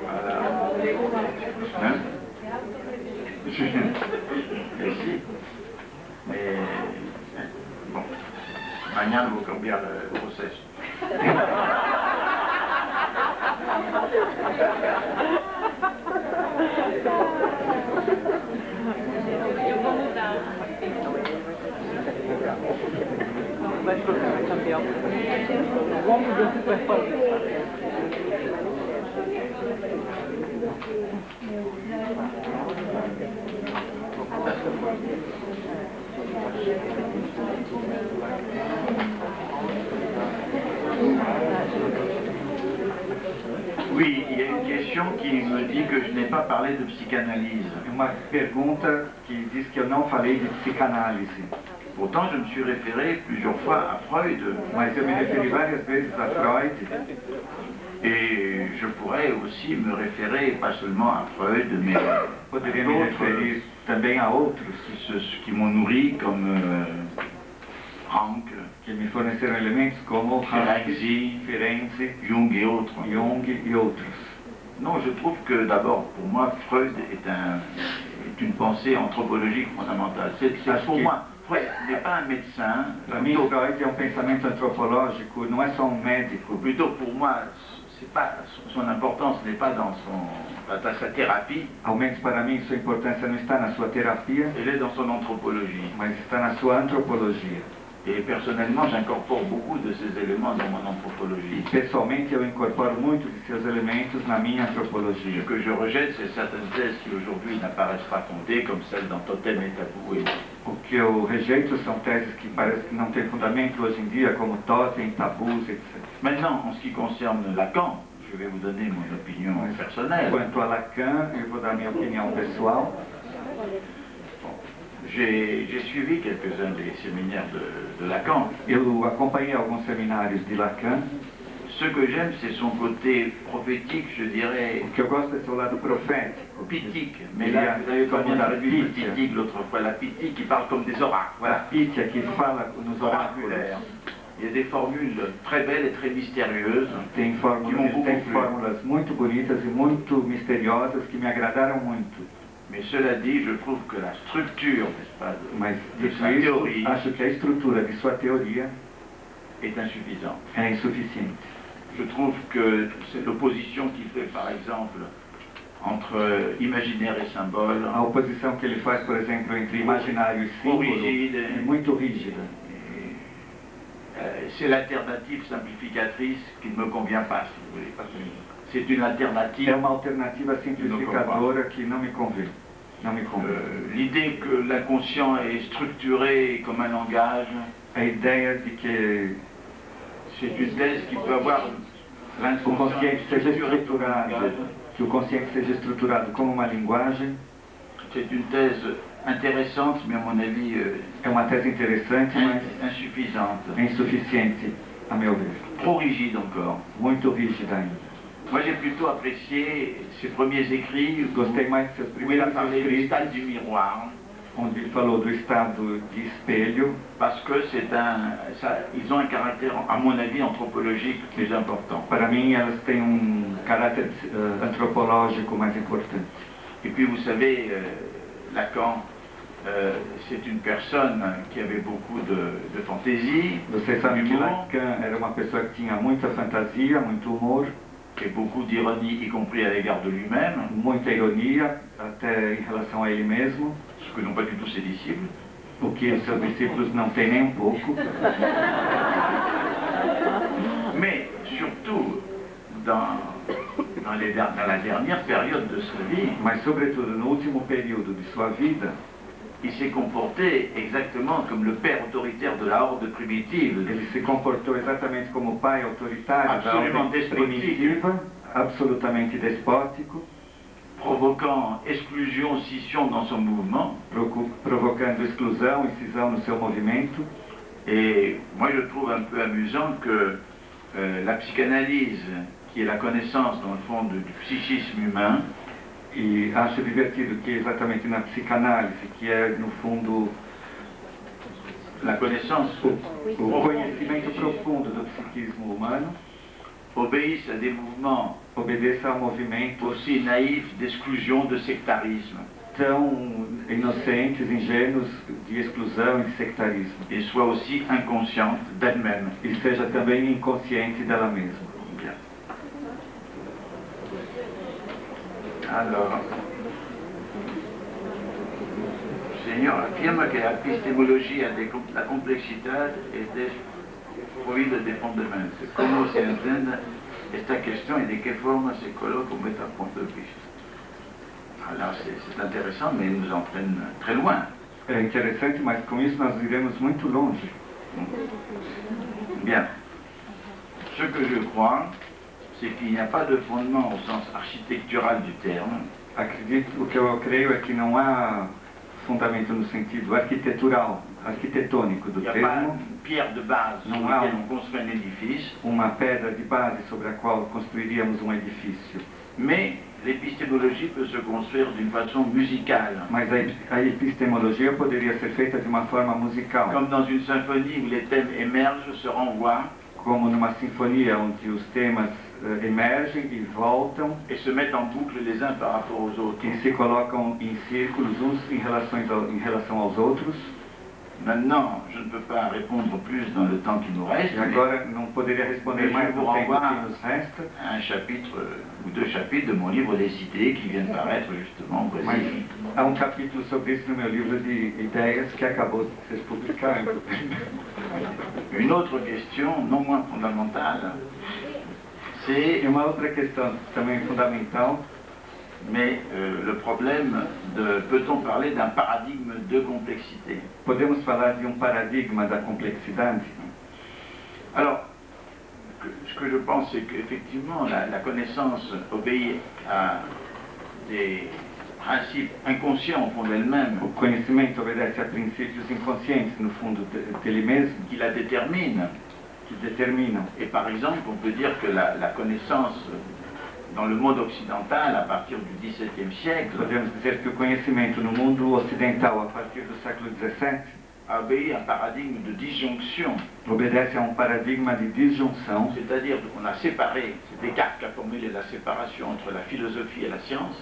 Voilà. Hein? Merci. Mais bon, mañana vou cambiar o processo. Eu vou mudar. Vai trocar o chapéu. Vamos ver se vai fazer. Oui, il y a une question qui me dit que je n'ai pas parlé de psychanalyse. Uma pergunta que diz que eu não falei de psicanálise, Pourtant, je me suis référé plusieurs fois à Freud mas eu me referi várias vezes a Freud, et je pourrais aussi me référer pas seulement à Freud, mais à poderia me d'autres referir também a outros qui m'ont nourri comme Rank, que me forneceram elementos como Ferenczi, Ferenczi, Jung et autres. Jung e outros. Non, je trouve que d'abord, pour moi, Freud est une pensée anthropologique fondamentale. C'est pour moi, Freud n'est pas un médecin, Para mim, Freud é um pensamento antropológico, não é só um médico. ou plutôt pour moi, c'est pas, son importance n'est pas dans sa thérapie, Ao menos para mim, sua importância não está na sua terapia, elle est dans son anthropologie. mas está na sua antropologia. Et personnellement, j'incorpore beaucoup de ces éléments dans mon anthropologie. Pessoalmente, eu incorporo muito de seus elementos na minha Ce antropologia. que je rejette, c'est certaines thèses qui aujourd'hui n'apparaissent pas fondées, comme celles dans Totem et Tabou. Et O que eu rejeito são teses que parecem que não têm fundamento hoje em dia, como totem, tabus, etc. maintenant, en ce qui concerne Lacan, je vais vous donner mon opinion personnelle. Quanto a Lacan, eu vou dar minha opinião pessoal. J'ai suivi quelques-uns des séminaires de Lacan. Eu acompanhei alguns seminários de Lacan. Ce que j'aime, c'est son côté prophétique, je dirais. O que eu gosto é seu lado profético. Pitique, mais là, vous avez comme on a vu le pitique l'autre fois, la pitique qui parle comme des oracles. Voilà. Pitia que fala nos oráculos. Il y a des formules très belles et très mystérieuses. Tem fórmulas muito bonitas e muito misteriosas que me agradaram muito. Mais cela dit, je trouve que la structure, n'est-ce pas, Mas de sa théorie acho que a estrutura de sua teoria est insuffisante. é insuficiente. Je trouve que c'est l'opposition qu'il fait, par exemple, entre imaginaire et symbole. A oposição que ele faz, por exemplo, entre imaginário e símbolo é muito rígida. C'est l'alternative simplificatrice qui ne me convient pas, si vous voulez. C'est une alternative. É uma alternativa simplificadora que não me convém. Não me convém. L'idée que l'inconscient est structuré comme un langage. A ideia de que c'est une thèse qui peut avoir o consciente seja estruturado, que o consciente seja estruturado como uma linguagem. C'est une thèse intéressante, mais à mon avis é uma tese interessante, mas insuffisante. É insuficiente, a meu ver. Trop rigide encore. Muito rígida ainda. Moi, j'ai plutôt apprécié ses premiers écrits. Gostei mais de seus où il a primeiros parlé du escritos, stade du miroir. onde ele falou do estado de espelho. Parce que ils ont un caractère, à mon avis, anthropologique plus important. Para mim, elas têm caráter antropológico mais importante. Et puis, vous savez, Lacan, c'est une personne qui avait beaucoup de fantaisie, Você sabe que d'humour, Lacan era uma pessoa que tinha muita fantasia, muito humor, et beaucoup d'ironie, y compris à l'égard de lui-même, muita ironia, até em relação a ele mesmo, ce que n'ont pas du tout ses disciples. o que os seus discípulos não têm nem um pouco. Mais surtout, dans la dernière période de sa vie, Mas, sobretudo, no último período de sua vida, il s'est comporté exactement comme le père autoritaire de la horde primitive. ele se comportou exatamente como o pai autoritário da Absolument ordem destructif. primitiva, absolutamente despótico, Provoquant exclusion, scission dans son mouvement. provocando exclusão e cisão no seu movimento. Et moi je trouve un peu amusant que la psychanalyse, qui est la connaissance dans le fond du psychisme humain, E acho divertido que exatamente na psicanálise, que é no fundo la connaissance o conhecimento profundo do psiquismo humano, obéissent à des mouvements obedeça a movimentos aussi naïfs d'exclusion, de sectarisme, tão inocentes, ingênuos de exclusão e de sectarismo, et soit aussi inconsciente d'elle-même. e seja também inconsciente dela mesma. Bien. Alors, o Senhor afirma que a epistemologia da complexidade é desproída de fundamentos. Como se entende esta questão e de que forma se coloca o metaponto de vista? Alors, c'est intéressant, mais il nous entraîne très loin. É interessante, mas com isso nós iremos muito longe. Bien. Ce que je crois, c'est qu'il n'y a pas de fondement au sens architectural du terme. O que eu creio é que não há fundamento no sentido arquitetural, arquitetônico do Il n'y a pas termo, une pierre de base sur Non, laquelle non. on construit un édifice, uma pedra de base sobre a qual construiríamos um edifício. mais l'épistémologie peut se construire d'une façon musicale. Mas a epistemologia poderia ser feita de uma forma musical, Comme dans une symphonie où les thèmes émergent, se renvoient como numa sinfonia onde os temas emergem e voltam et se mettent en boucle les uns par rapport aux autres. e se colocam em círculos uns em relação aos outros. Maintenant, je ne peux pas répondre plus dans le temps qui nous reste, E agora não poderia responder Mais mais je no vous tempo renvoie que nos resta, un chapitre ou deux chapitres de mon livre des idées qui viennent paraître justement au mas Brésil. há um capítulo sobre isso no meu livro de ideias que acabou de ser publicado. Une autre question, non moins fondamentale, c'est E uma outra questão também fundamental, mais le problème de, peut-on parler d'un paradigme de complexité? podemos falar de um paradigma da complexidade? Alors, Ce que je pense, c'est qu'effectivement, la connaissance obéit à des principes inconscients au fond d'elle-même, O conhecimento obedece a princípios inconscientes, no fundo, dele mesmo, qui la déterminent. que determinam. Et par exemple, on peut dire que la connaissance dans le monde occidental, à partir du XVIIe siècle, Podemos dizer que o conhecimento no mundo ocidental, a partir do século XVII, a obéi à un paradigme de disjonction. obedece a um paradigma de disjunção, C'est-à-dire qu'on a séparé, c'est Descartes qui a formulé la séparation entre la philosophie et la science,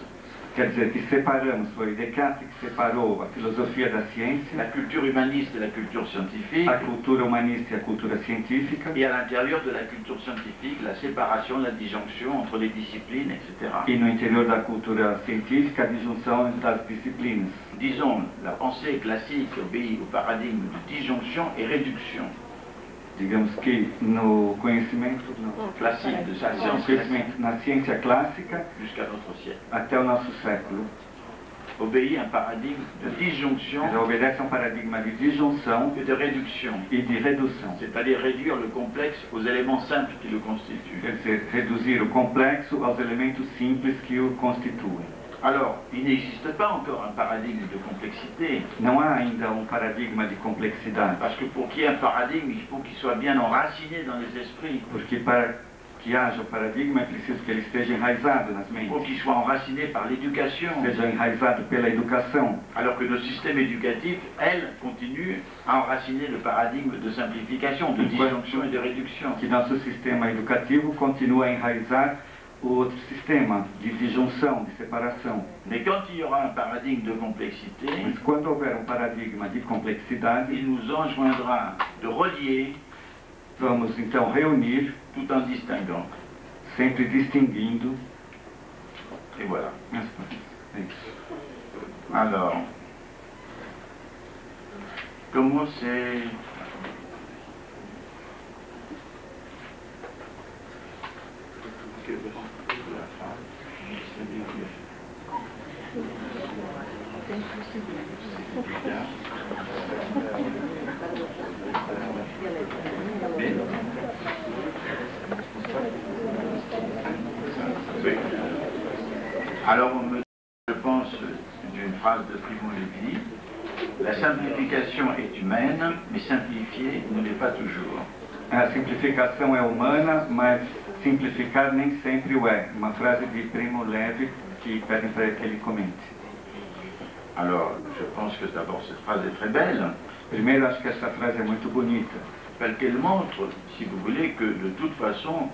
quer dizer que separamos, foi Descartes que separou a filosofia da ciência, la culture humaniste et la culture scientifique, a cultura humanista e a cultura científica, et à l'intérieur de la culture scientifique, la séparation, la disjonction entre les disciplines, etc. e no interior da cultura científica, a disjunção das disciplinas. Disons, la pensée classique obéit au paradigme de disjonction et réduction. Digamos que no conhecimento, Classique de sa no science conhecimento na ciência clássica, jusqu'à notre siècle. até o nosso século, Obéit à un paradigme de disjonction ela obedece a um paradigma de disjunção et de réduction. e de redução. C'est-à-dire réduire le complexe aux éléments simples qui le constituent. Quer dizer, reduzir o complexo aos elementos simples que o constituem. Alors, il n'existe pas encore un paradigme de complexité, Não há ainda um paradigma de complexidade, parce que pour qu'il y ait un paradigme, il faut qu'il soit bien enraciné dans les esprits. porque para que haja o paradigma é preciso que ele esteja enraizado nas Il faut mentes, qu'il soit enraciné par l'éducation. seja enraizado pela educação, Alors que nos systèmes éducatifs, elles, continuent à enraciner le paradigme de simplification, de disjonction et de réduction. que nosso sistema educativo continua a enraizar o outro sistema de disjunção, de separação. Mais quand il y aura un paradigme de complexité, Mas quando houver um paradigma de complexidade, il nous enjoindra de relier vamos então reunir, tout en distinguant. sempre distinguindo Et voilà. as partes. É isso. Alors, comment c'est... Oui. Alors, je pense d'une phrase de Primo Levi, la simplification est humaine, mais simplifier ne l'est pas toujours. A simplificação é humana, mas simplificar nem sempre o é. Uma frase de Primo Levi que pedem para que ele comente. Alors, je pense que d'abord cette phrase est très belle, Primeiro, acho que essa frase é muito bonita, parce qu'elle montre, si vous voulez, que de toute façon,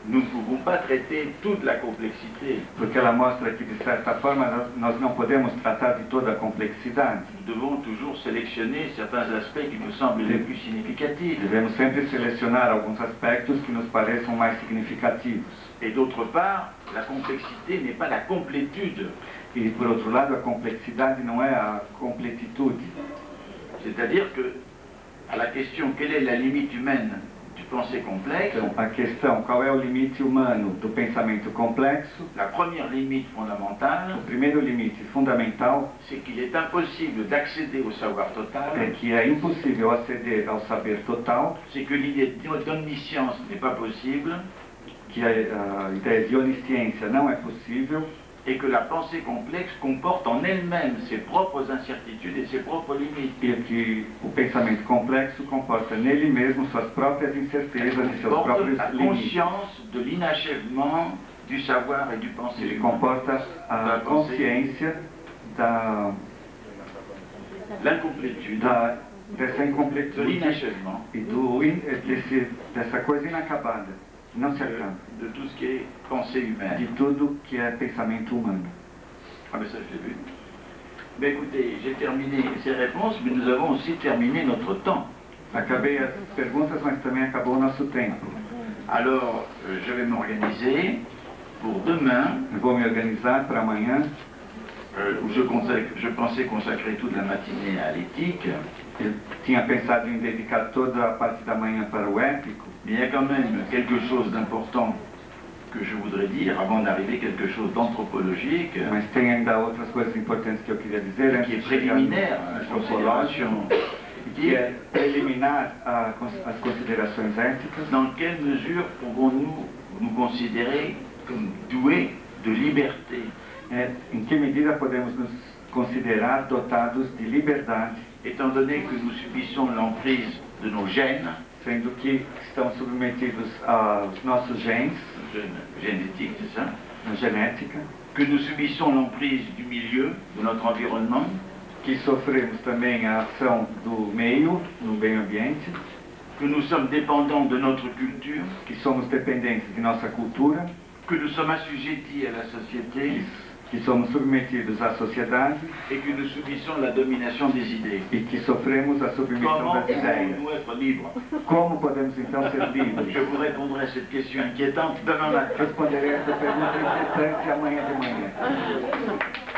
nous ne pouvons pas traiter toute la complexité. porque ela mostra que, de certa forma, nós não podemos tratar de toda a complexidade. Nous devons toujours sélectionner certains aspects qui nous semblent les plus significatifs. Devemos sempre selecionar alguns aspectos que nos pareçam mais significativos. Et d'autre part, la complexité n'est pas la complétude. E, por outro lado, a complexidade não é a completitude. C'est-à-dire que, à la question quelle est la limite humaine du pensée complexe, Então, a questão, qual é o limite humano do pensamento complexo? la première limite fondamentale, O primeiro limite fundamental c'est qu'il est impossible d'accéder au savoir é total, que é impossível aceder ao saber total, c'est que l'idée d'omniscience n'est pas possible, que a ideia de onisciência não é possível, et que la pensée complexe comporte en elle-même ses propres incertitudes et ses propres limites. e que o pensamento complexo comporta nele mesmo suas próprias incertezas e seus Porte próprios la limites. conscience de l'inachèvement du savoir et du pensée Ele humain. comporta a consciência L'incomplétude, dessa de incompletude l'inachèvement, e dessa coisa inacabada, não se acaba, de tout ce qui est pensée de humaine. tudo que é pensamento humano. Ah mais ça je l'ai vu. Mais écoutez, j'ai terminé ces réponses, mais nous avons aussi terminé notre temps. Acabei as perguntas, mas também acabou o nosso tempo. Alors, je vais m'organiser pour demain, Eu vou me organizar para amanhã. où je pensais consacrer toute la matinée à l'éthique, Eu tinha pensado em dedicar toda a parte da manhã para o épico, mais il y a quand même quelque chose d'important que je voudrais dire avant d'arriver, quelque chose d'anthropologique, mas tem ainda outras coisas importantes que eu queria dizer qui antes est de chegar no préliminaire à la antropológico, considération que é eliminar as considerações éticas. Dans quelle mesure pouvons-nous nous considérer comme doués de liberté? Em que medida podemos nos considerar dotados de liberdade, Étant donné que nous subissons l'emprise de nos gènes, sendo que estão submetidos aos nossos genes, génétique, c'est ça, na genética, que nous subissons l'emprise du milieu, de notre environnement, que sofremos também a ação do meio, no meio ambiente, que nous sommes dépendants de notre culture, que somos dependentes de nossa cultura, que nous sommes assujettis à la société que somos submetidos à sociedade et que nous subissons la domination des idées. e que sofremos a submissão Comment das ideias. pouvons-nous être libres? Como podemos então ser livres? Je vous répondrai à cette question inquiétante demain matin. Responderei essa pergunta inquietante amanhã de manhã.